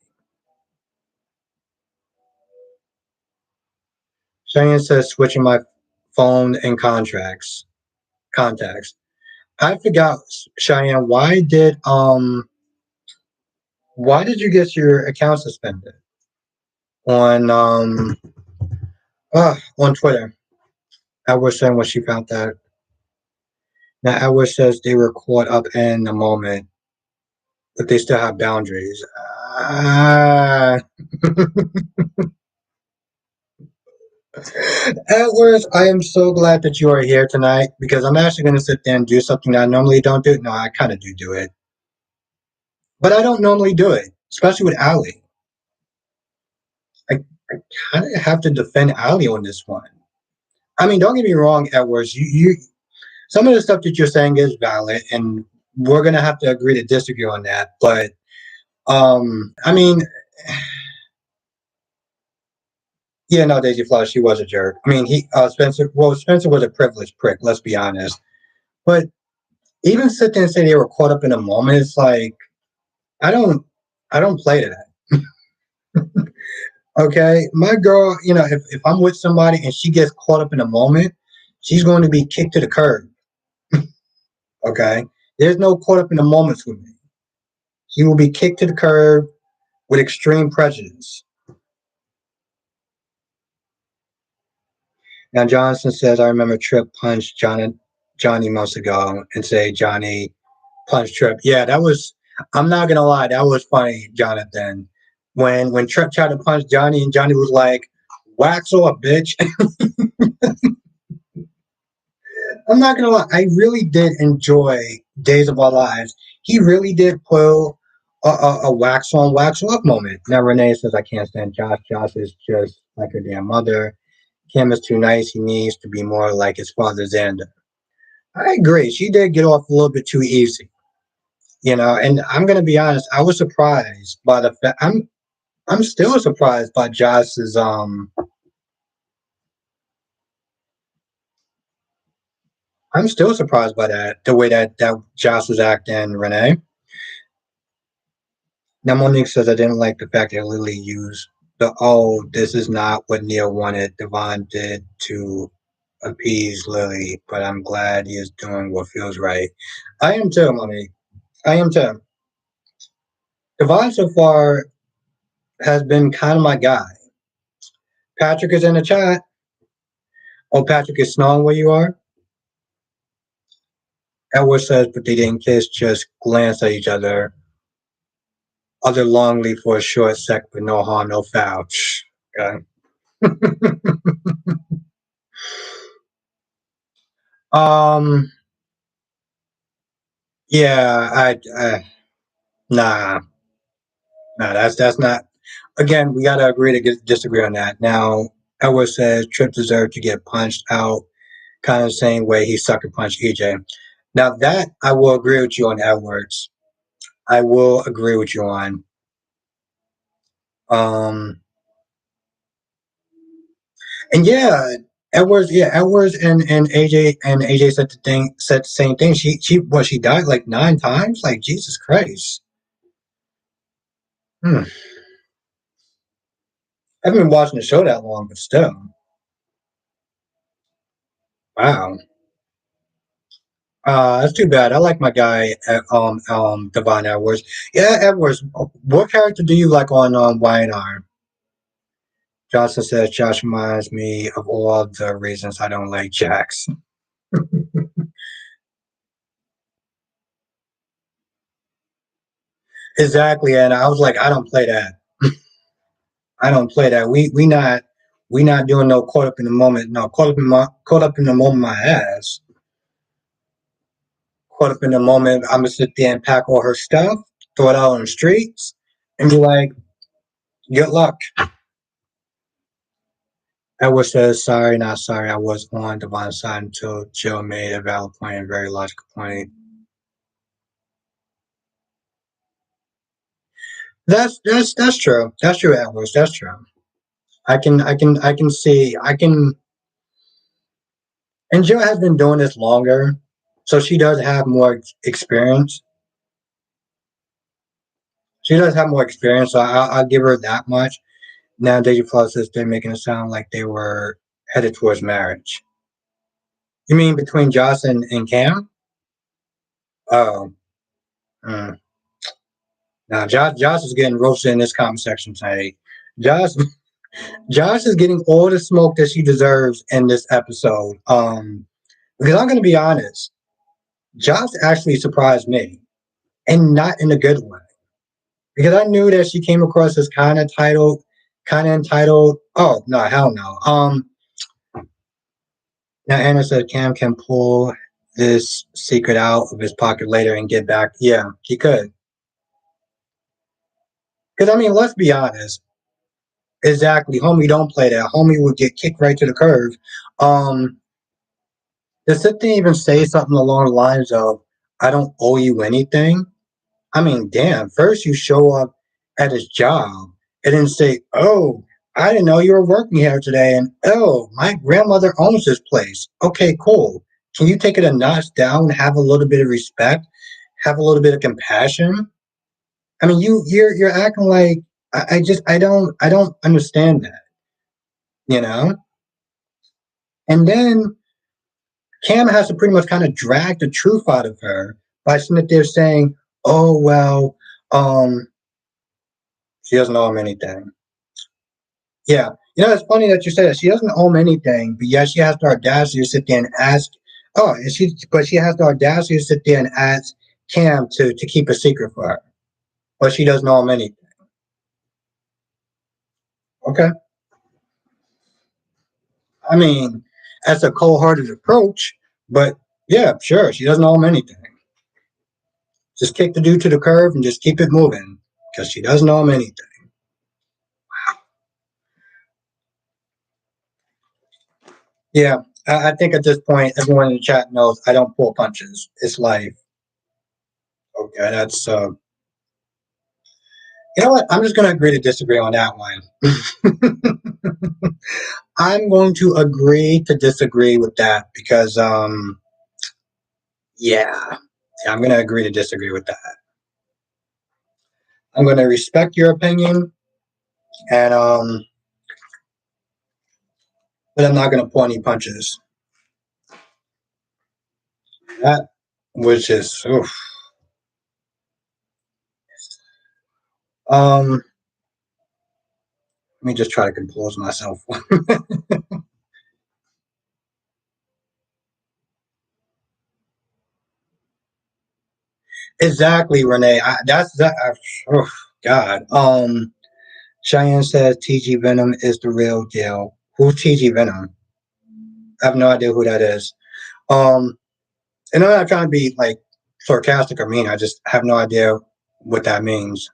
Cheyenne says switching my phone and contacts. I forgot, Cheyenne. Why did you get your account suspended on on Twitter? Edward saying when she found that. Now Edward says they were caught up in the moment, but they still have boundaries. Edwards, I am so glad that you are here tonight because I'm actually going to sit there and do something that I normally don't do. No, I kind of do it, but I don't normally do it, especially with Ali. I, I kind of have to defend Ali on this one. I mean, don't get me wrong, Edwards. You some of the stuff that you're saying is valid, and we're gonna have to agree to disagree on that. But I mean, yeah, no, Daisy Flush, she was a jerk. I mean, Spencer. Well, Spencer was a privileged prick. Let's be honest. But even sit there and say they were caught up in a moment, it's like I don't, I don't play that. Okay, my girl, if I'm with somebody and she gets caught up in a moment, she's going to be kicked to the curb. Okay, there's no caught up in the moments with me. She will be kicked to the curb with extreme prejudice. Now Johnson says, I remember Trip punched Johnny months ago and say Johnny punched Trip. Yeah, that was. I'm not gonna lie, that was funny, Jonathan. When Trip tried to punch Johnny and Johnny was like, "Wax off, bitch." I'm not gonna lie, I really did enjoy Days of Our Lives. He really did pull a wax on, wax off moment. Now Renee says, I can't stand Josh. Josh is just like her damn mother. Kim is too nice. He needs to be more like his father Xander. I agree. She did get off a little bit too easy, And I'm gonna be honest. I was surprised by the fact. I'm still surprised by Josh's. I'm still surprised by that. The way that Josh was acting, Renee. Now Monique says I didn't like the fact that Lily used the this is not what Neil wanted. Devon did to appease Lily, but I'm glad he is doing what feels right. I am too, Monique. I am too. Devon so far has been kind of my guy. Patrick is in the chat. Oh, Patrick is snowing where you are? Edward says, but they didn't kiss, just glance at each other longly for a short sec, but no harm, no foul. Okay. um, yeah, nah, nah, that's not. Again, we gotta agree to disagree on that. Now, Edward says Trip deserved to get punched out, kind of the same way he sucker punched EJ. Now that I will agree with you on, Edwards. I will agree with you on. Um, and Edwards and AJ said the same thing. She died like 9 times. Like Jesus Christ. Hmm. I haven't been watching the show that long, but still, wow. That's too bad. I like my guy, Devon Edwards. Yeah, Edwards. What character do you like on YNR? Johnson says Josh reminds me of all the reasons I don't like Jax. Exactly, and I was like, I don't play that. I don't play that. We not doing no caught up in the moment. No, caught up in the moment. My ass caught up in the moment. I'm gonna sit there and pack all her stuff, throw it out on the streets, and be like, good luck. Edward says, sorry, not sorry. I was on Devon's side until Jill made a valid point and very logical point. That's true. That's true, Edwards. That's true. I can see. And Jill has been doing this longer. So she does have more experience. She does have more experience, so I'll give her that much. Now, Deja Flo says they're making it sound like they were headed towards marriage. You mean between Joss and Cam? Oh, mm. Now Josh is getting roasted in this comment section tonight. Josh Josh is getting all the smoke that she deserves in this episode. Because I'm gonna be honest, Josh actually surprised me, and not in a good way. Because I knew that she came across as kind of entitled. Oh no, hell no. Now Anna said Cam can pull this secret out of his pocket later and get back. Yeah, he could. Because I mean, let's be honest. Exactly, homie, don't play that. Homie would get kicked right to the curve. Um, to sit there and even say something along the lines of, "I don't owe you anything." I mean, damn. First, you show up at his job and then say, "Oh, I didn't know you were working here today," and "Oh, my grandmother owns this place." Okay, cool. Can you take it a notch down and have a little bit of respect, have a little bit of compassion? I mean, you're acting like I don't understand that, you know. And then Cam has to pretty much kind of drag the truth out of her by sitting there saying, "Oh well, um, she doesn't owe him anything." Yeah, it's funny that you say that. She doesn't owe him anything, but yet she has the audacity to sit there and ask. Oh, but she has the audacity to sit there and ask Cam to keep a secret for her, but she doesn't owe him anything. Okay, I mean that's a cold-hearted approach, but yeah, sure, she doesn't owe him anything. Just kick the dude to the curb and just keep it moving because she doesn't owe him anything. Yeah, I think at this point, everyone in the chat knows I don't pull punches. It's life. Okay, that's you know what? I'm just going to agree to disagree on that one. I'm going to agree to disagree with that because yeah, I'm going to agree to disagree with that. I'm going to respect your opinion, and but I'm not going to pull any punches. That was just oof. Let me just try to compose myself. Exactly, Renee. That's that. Oh, God. Cheyenne says TG Venom is the real deal. Who's TG Venom? I have no idea who that is. Um, and I'm not trying to be like sarcastic or mean. I just have no idea what that means.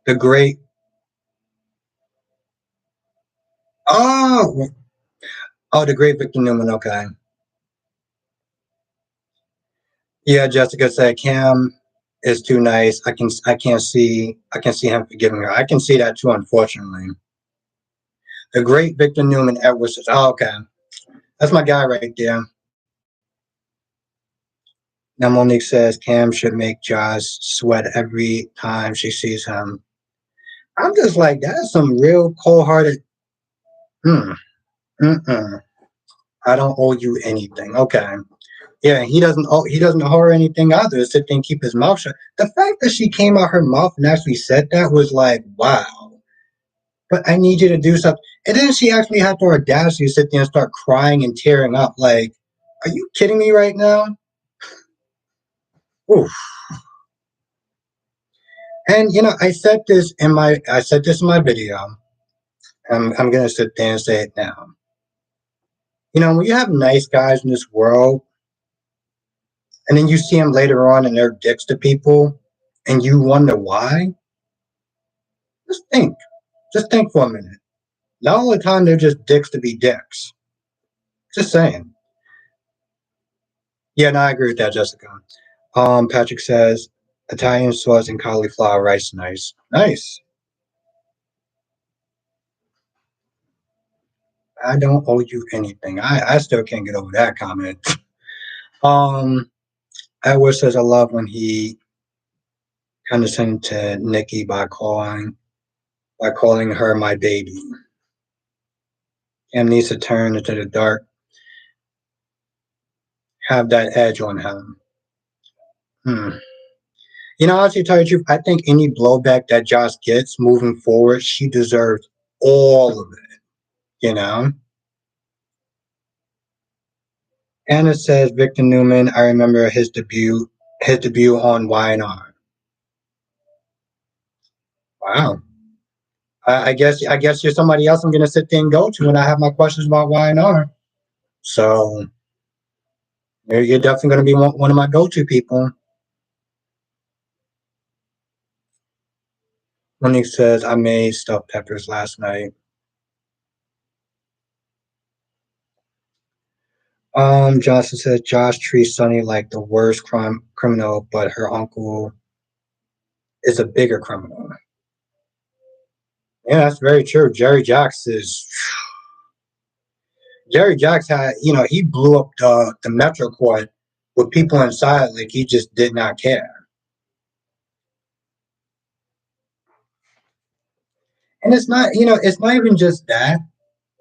The great. Oh, oh, the great Victor Newman. Okay. Yeah, Jessica said Cam is too nice. I can see him forgiving her. I can see that too, unfortunately. The great Victor Newman Edwards says, oh, okay. That's my guy right there. Now Monique says Cam should make Josh sweat every time she sees him. I'm just like, that's some real cold hearted. Mm, mm-mm. I don't owe you anything. Okay. Yeah, he doesn't owe her anything either. Sit there and keep his mouth shut. The fact that she came out her mouth and actually said that was like, wow. But I need you to do something. And then she actually had the audacity to sit there and start crying and tearing up. Like, are you kidding me right now? Oof. And I said this in my video. I'm gonna sit there and say it now. When you have nice guys in this world, and then you see them later on and they're dicks to people, and you wonder why, just think. Just think for a minute. Not all the time they're just dicks to be dicks. Just saying. Yeah, no, I agree with that, Jessica. Patrick says Italian sauce and cauliflower rice, nice, nice. I don't owe you anything. I still can't get over that comment. Um, Edward says I love when he condescended to Nikki by calling her my baby. Cam needs to turn into the dark, have that edge on him. Hmm. You know, honestly, to tell you the truth, I think any blowback that Josh gets moving forward, she deserves all of it. You know. Anna says Victor Newman. I remember his debut on Y&R. Wow. I guess you're somebody else I'm gonna sit there and go to when I have my questions about Y&R. So you're definitely gonna be one of my go-to people. Monique says I made stuffed peppers last night. Johnson says Josh treats Sonny like the worst criminal, but her uncle is a bigger criminal. Yeah, that's very true. Jerry Jacks had, he blew up the Metro Court with people inside, like he just did not care. And it's not even just that.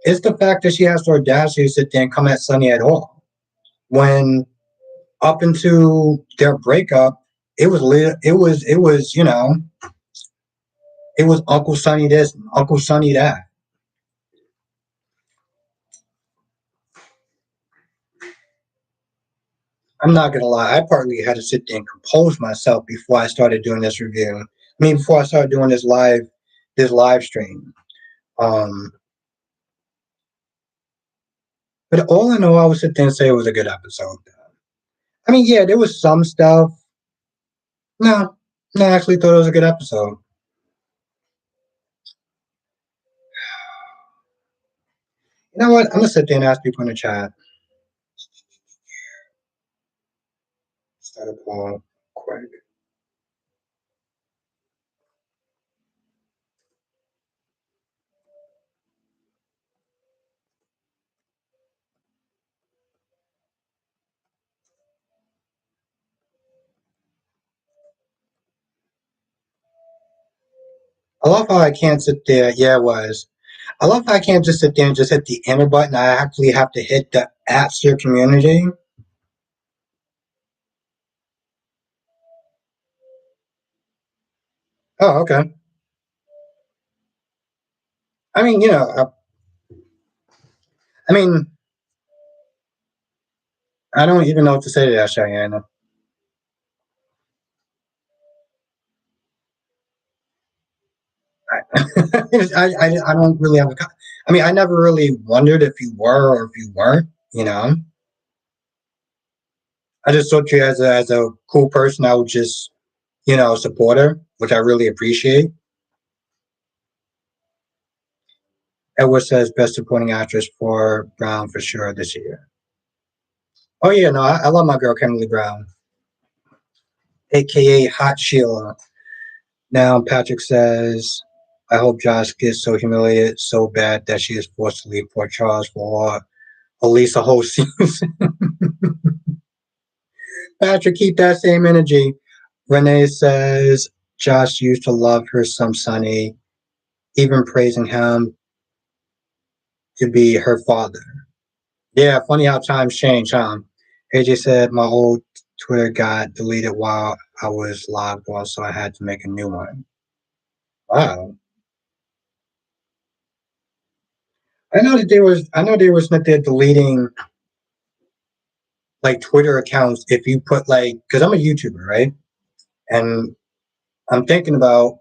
It's the fact that she has the audacity to sit there and come at Sonny at all. When up into their breakup, it was it was Uncle Sonny this, Uncle Sonny that. I'm not gonna lie, I partly had to sit there and compose myself before I started doing this review. I mean, before I started doing this live stream. Um, but all in all, I would sit there and say it was a good episode. I mean, yeah, there was some stuff. No, no, I actually thought it was a good episode. You know what? I'm gonna sit there and ask people in the chat. Start a poll quick. I love how I can't sit there. Yeah, it was. I love how I can't just sit there and just hit the enter button. I actually have to hit the at your community. Oh, okay. I mean, I mean, I don't even know what to say to that, Cheyenne. I don't really have a. I mean, I never really wondered if you were or if you weren't. I just thought you as a cool person. I would just support her, which I really appreciate. Edward says best supporting actress for Brown for sure this year. Oh yeah, no, I love my girl Kimberly Brown, aka Hot Sheila. Now Patrick says, I hope Josh gets so humiliated so bad that she is forced to leave Port Charles for at least a whole season. Patrick, keep that same energy. Renee says Josh used to love her some Sonny, even praising him to be her father. Yeah, funny how times change, huh? AJ said my old Twitter got deleted while I was logged on, so I had to make a new one. Wow. I know there was that they're deleting like Twitter accounts if you put like because I'm a YouTuber, right? And I'm thinking about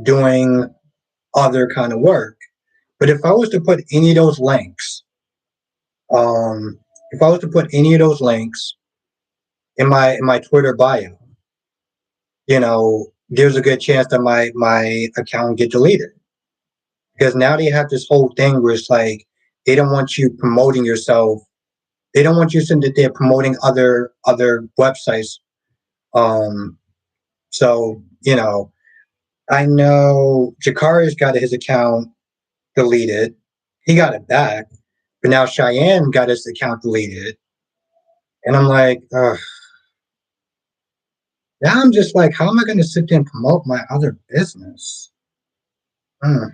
doing other kind of work. But if I was to put any of those links, um, if I was to put any of those links in my Twitter bio, there's a good chance that my account get deleted because now they have this whole thing where it's like they don't want you promoting yourself. They don't want you sitting there promoting other websites. Um, so I know Jakari's got his account deleted He got it back, but now Cheyenne got his account deleted, and I'm like, ugh. Now I'm just like, how am I going to sit there and promote my other business? Hmm.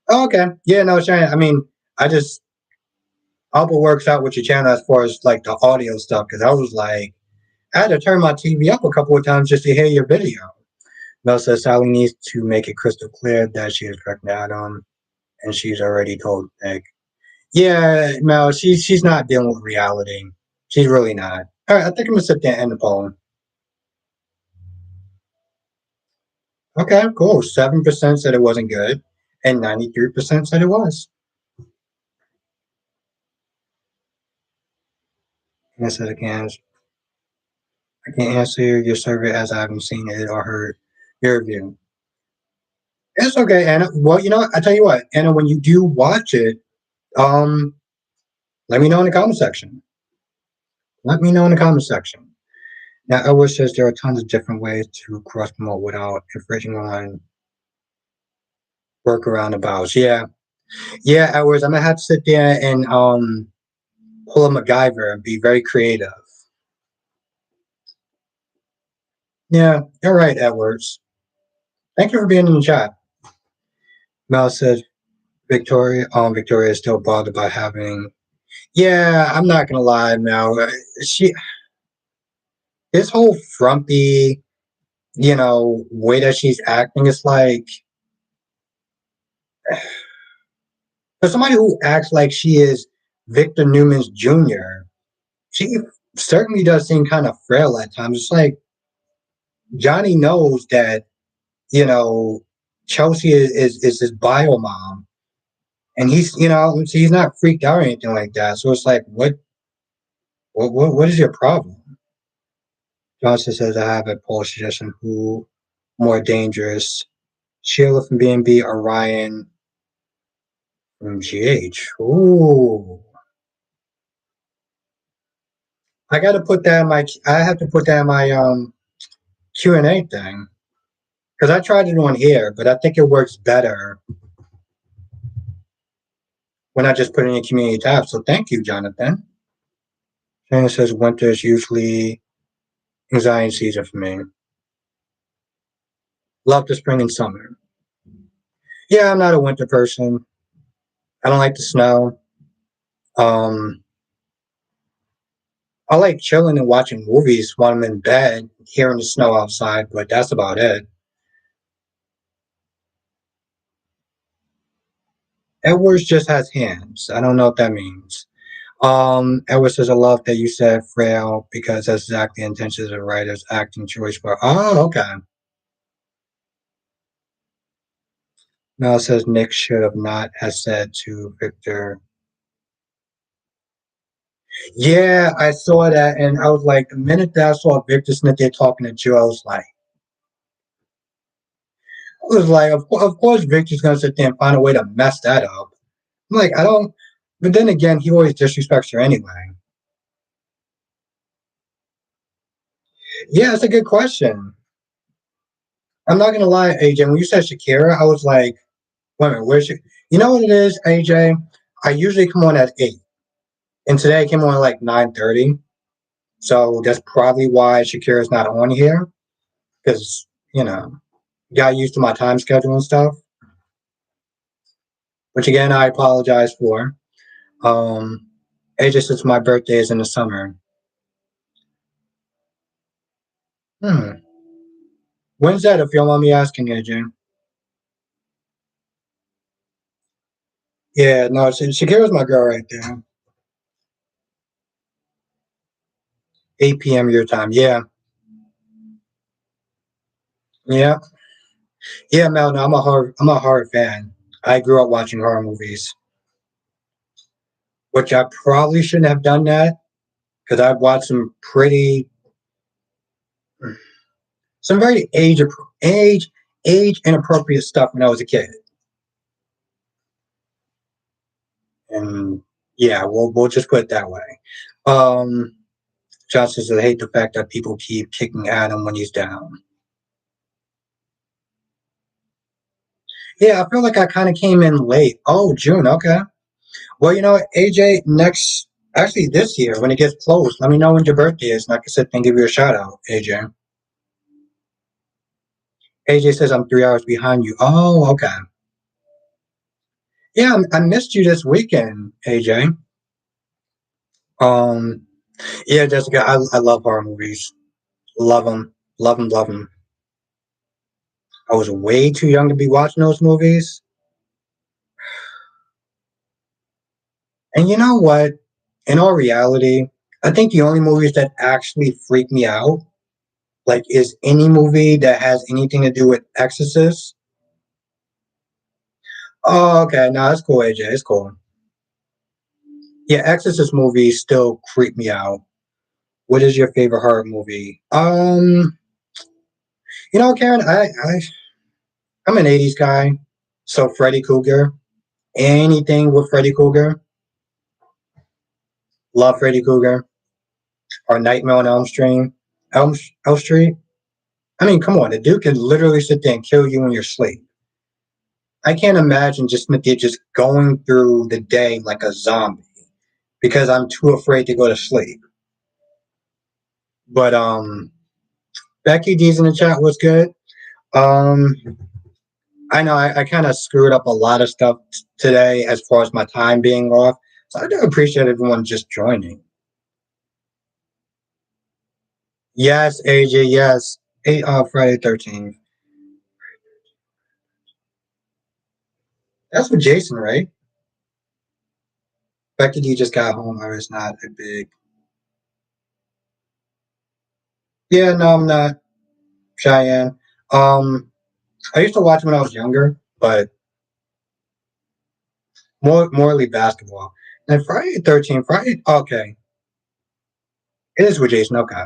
Oh, okay, yeah, no, Cheyenne. I mean, I just hope it works out with your channel as far as like the audio stuff, because I was like, I had to turn my TV up a couple of times just to hear your video. Mel says Sally needs to make it crystal clear that she is pregnant Adam, and she's already told Nick. Yeah, Mel, she's not dealing with reality. She's really not. All right, I think I'm gonna sit there and end the poll. Okay, cool. 7% said it wasn't good, and 93% said it was. And I said again, I can't answer your survey as I haven't seen it or heard your review. It's okay, Anna. Well, you know what? I tell you what, Anna, when you do watch it, um, let me know in the comment section. Let me know in the comment section. Now, Edward says there are tons of different ways to cross promote without infringing on workaround abouts. Yeah, yeah, Edwards. I'm gonna have to sit there and pull a MacGyver and be very creative. Yeah, you're right, Edwards. Thank you for being in the chat. Mel says Victoria is still bothered by having. Yeah, I'm not gonna lie, Mel. She, this whole frumpy, way that she's acting is like for somebody who acts like she is Victor Newman's Jr. She certainly does seem kind of frail at times. It's like Johnny knows that you know Chelsea is his bio mom, and he's not freaked out or anything like that. So it's like, what is your problem? Johnson says I have a poll suggestion. Who more dangerous, Sheila from B&B or Ryan from GH? Ooh, I got to put that in my. I have to put that in my Q&A thing because I tried it on here, but I think it works better when I just put it in a community tab. So thank you, Jonathan. Shannon says winter is usually anxiety season for me. Love the spring and summer. Yeah, I'm not a winter person. I don't like the snow. Um, I like chilling and watching movies while I'm in bed, hearing the snow outside, but that's about it. Edwards just has hands. I don't know what that means. Edward says, I love that you said frail because that's exactly the intention of the writer's acting choice. But okay. Mel says Nick should have not has said to Victor. Yeah, I saw that, and I was like, the minute that I saw Victor Smith there talking to Joe, of course, Victor's gonna sit there and find a way to mess that up. I'm like, I don't. But then again, he always disrespects her anyway. Yeah, it's a good question. I'm not gonna lie, AJ. When you said Shakira, I was like, wait a minute, where's she? You know what it is, AJ? I usually come on at 8, and today I came on at like 9:30. So that's probably why Shakira's not on here because got used to my time schedule and stuff. Which again, I apologize for. Um, AJ, since my birthday is in the summer. Hmm. When's that? If you don't mind me asking, AJ. Yeah, no, Shakira's my girl right there. 8 p.m. your time. Yeah, yeah, yeah, Mel. No, I'm a horror fan. I grew up watching horror movies, which I probably shouldn't have done that because I've watched some very age inappropriate stuff when I was a kid, and yeah, we'll just put it that way. Um, Johnson says, I hate the fact that people keep kicking Adam when he's down. Yeah, I feel like I kind of came in late. Oh, June. Okay. Well, you know what, AJ, next, actually this year, when it gets close, let me know when your birthday is, and I can sit and give you a shout out, AJ. AJ says I'm 3 hours behind you. Oh, okay. Yeah, I missed you this weekend, AJ. Um, yeah, Jessica, I love horror movies. Love them. Love them, love them. I was way too young to be watching those movies. And you know what? In all reality, I think the only movies that actually freak me out, like, is any movie that has anything to do with Exorcist. Oh, okay. No, that's cool, AJ. It's cool. Yeah, Exorcist movies still creep me out. What is your favorite horror movie? Karen, I'm an '80s guy, so Freddy Krueger. Anything with Freddy Krueger, love Freddy Krueger. Or Nightmare on Elm Street. I mean, come on, the dude can literally sit there and kill you in your sleep. I can't imagine just Smithia just going through the day like a zombie because I'm too afraid to go to sleep. But Becky D's in the chat was good. Um, I know I kind of screwed up a lot of stuff today as far as my time being off. So I do appreciate everyone just joining. Yes, AJ, yes. Friday 13th. That's with Jason, right? Becky D just got home. I was not a big. Yeah, no, I'm not. Cheyenne. Um, I used to watch when I was younger, but morely basketball. And Friday 13th, Friday. Okay, it is with Jason. Okay.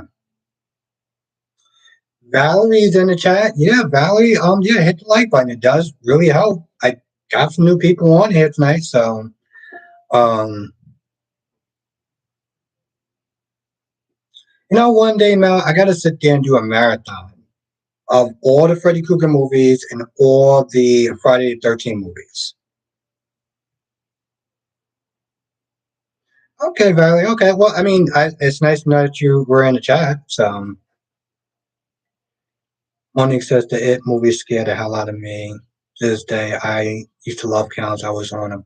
Valerie's in the chat. Yeah, Valerie. Yeah, hit the like button. It does really help. I got some new people on here tonight, so um, one day, Mel, I got to sit there and do a marathon of all the Freddy Krueger movies and all the Friday the 13th movies. Okay, Valerie. Okay, well, I mean, it's nice to know that you were in the chat. So, Monique says the It movie scared the hell out of me. To this day, I used to love counts. I was on them.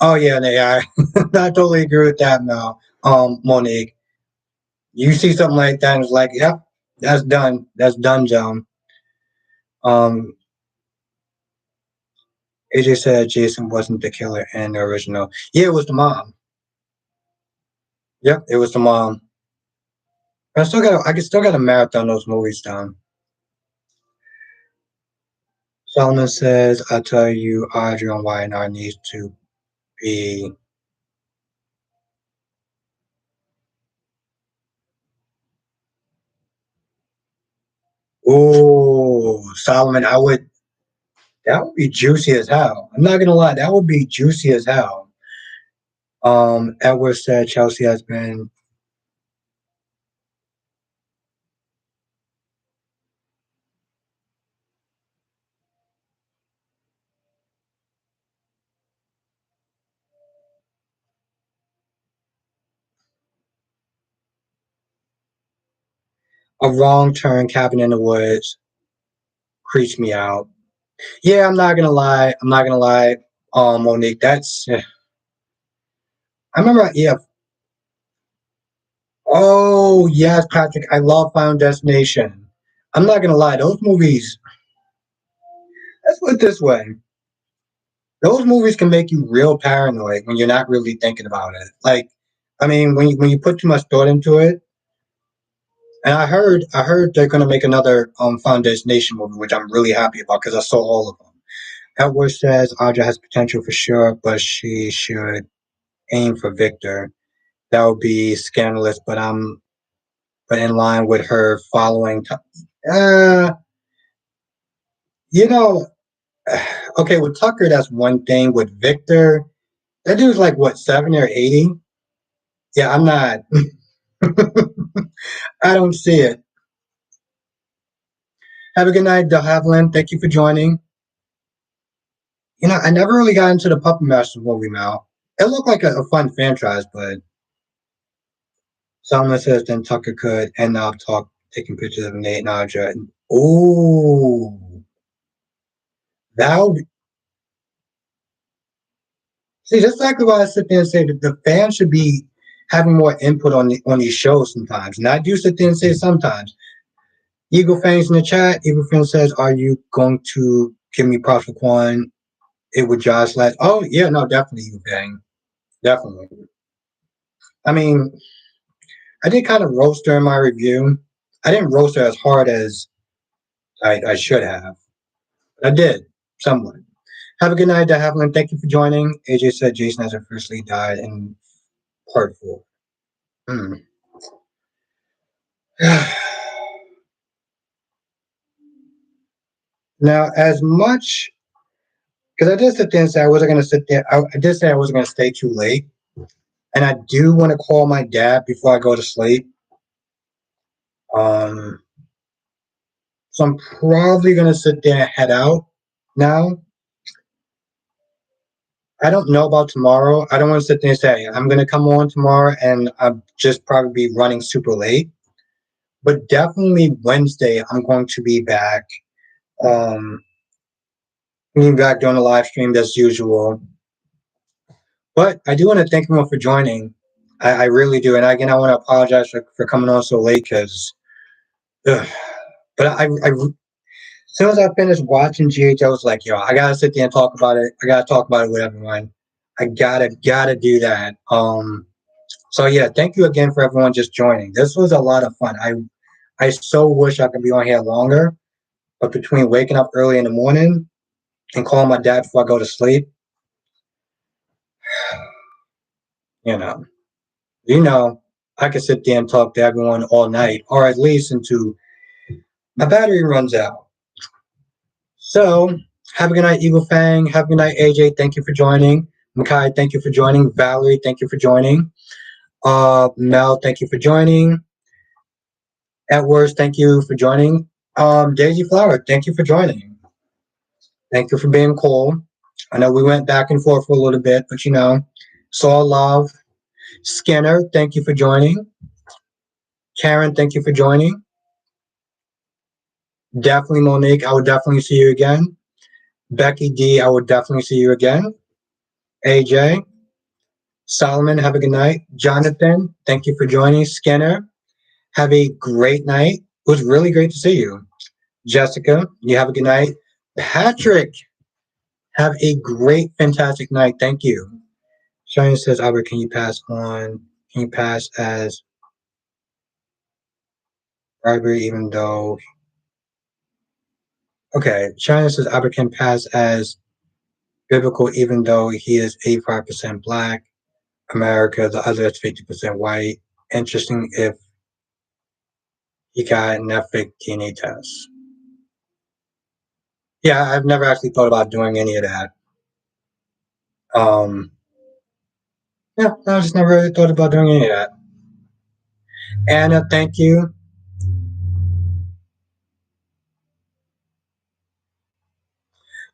Oh yeah, yeah. I totally agree with that, Mel. Monique, you see something like that, and it's like, yep, that's done. That's done, John. Um, AJ said Jason wasn't the killer in the original. Yeah, it was the mom. Yep, it was the mom. I can still got a marathon those movies down. Solomon says, I tell you, Audrey on YNR needs to be. Oh, Solomon, that would be juicy as hell. I'm not gonna lie, that would be juicy as hell. Edward said Chelsea has been a wrong turn, cabin in the woods, creeps me out. Yeah, I'm not gonna lie. I'm not gonna lie. Monique, I remember. Yeah. Oh yes, Patrick. I love Final Destination. I'm not gonna lie. Those movies. Let's put it this way. Those movies can make you real paranoid when you're not really thinking about it. Like, I mean, when you put too much thought into it. And I heard they're gonna make another Final Destination movie, which I'm really happy about because I saw all of them. Edward says Audra has potential for sure, but she should aim for Victor. That would be scandalous, but in line with her following. Uh, you know, okay, with Tucker, that's one thing. With Victor, that dude's like what 70 or 80. Yeah, I'm not. I don't see it. Have a good night, Devlin. Thank you for joining. I never really got into the Puppet Master movie now. It looked like a fun franchise, but someone says then Tucker could end up taking pictures of Nate and Audra. Oh, that would see. That's exactly why I sit there and say that the fans should be having more input on these shows sometimes. And I do sit there and say sometimes. Eagle fans in the chat. Eagle fan says, "Are you going to give me props for Quan? It would Josslyn." Oh yeah, no, definitely Eagle fan, definitely. I mean, I did kind of roast her in my review. I didn't roast her as hard as I should have. I did, somewhat. Have a good night, Devlin. Thank you for joining. AJ said Jason has officially died in part 4. Hmm. Now, as much, because I did sit there and say I wasn't going to sit there, I did say I wasn't going to stay too late. And I do want to call my dad before I go to sleep. Um, so I'm probably going to sit there and head out now. I don't know about tomorrow. I don't want to sit there and say I'm going to come on tomorrow and I'll just probably be running super late. But definitely Wednesday, I'm going to be back. Being back doing the live stream as usual. But I do want to thank everyone for joining. I really do. And again, I want to apologize for coming on so late because, but as soon as I finished watching GH, I was like, yo, I gotta sit there and talk about it. I gotta talk about it with everyone. I gotta do that. So yeah, thank you again for everyone just joining. This was a lot of fun. I so wish I could be on here longer, but between waking up early in the morning and calling my dad before I go to sleep, you know, I could sit there and talk to everyone all night, or at least until my battery runs out. So have a good night, Eagle Fang. Have a good night, AJ. Thank you for joining. Makai, thank you for joining. Valerie, thank you for joining. Mel, thank you for joining. Edwards, thank you for joining. Daisy Flower, thank you for joining. Thank you for being cool. I know we went back and forth for a little bit, but it's all love. Skinner, thank you for joining. Karen, thank you for joining. Definitely Monique, I will definitely see you again. Becky D, I will definitely see you again. AJ, Solomon, have a good night. Jonathan, thank you for joining. Skinner, have a great night. It was really great to see you. Jessica, you have a good night. Patrick, have a great, fantastic night. Thank you. China says, Albert, can you pass as bribery even though... Okay, China says Albert can pass as biblical even though he is 85% black. America, the other is 50% white. Interesting if he got an ethnic DNA test. Yeah, I've never actually thought about doing any of that. Yeah, I just never really thought about doing any of that. Anna, thank you.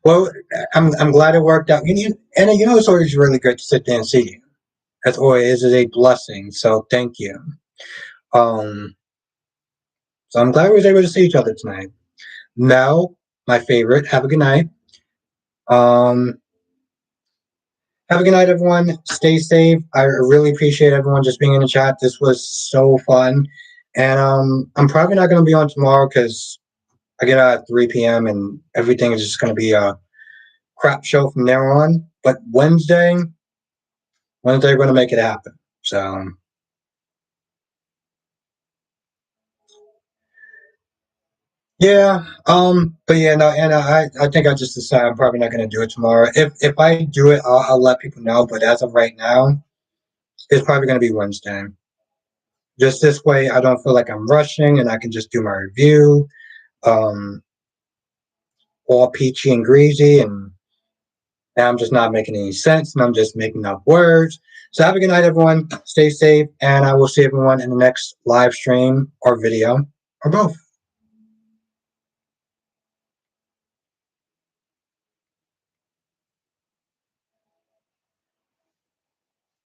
Well, I'm glad it worked out. Anna, it's always really great to sit there and see you. That's always is a blessing. So thank you. Um, so I'm glad we was able to see each other tonight. Mel, my favorite. Have a good night. Um, have a good night, everyone. Stay safe. I really appreciate everyone just being in the chat. This was so fun. And I'm probably not going to be on tomorrow because I get out at 3 p.m. and everything is just going to be a crap show from there on. But Wednesday, we're going to make it happen. So, yeah. But yeah, no, and I think I just decided I'm probably not going to do it tomorrow. If I do it, I'll let people know. But as of right now, it's probably going to be Wednesday. Just this way, I don't feel like I'm rushing, and I can just do my review, um, all peachy and greasy, and now I'm just not making any sense, and I'm just making up words. So have a good night, everyone. Stay safe, and I will see everyone in the next live stream or video or both.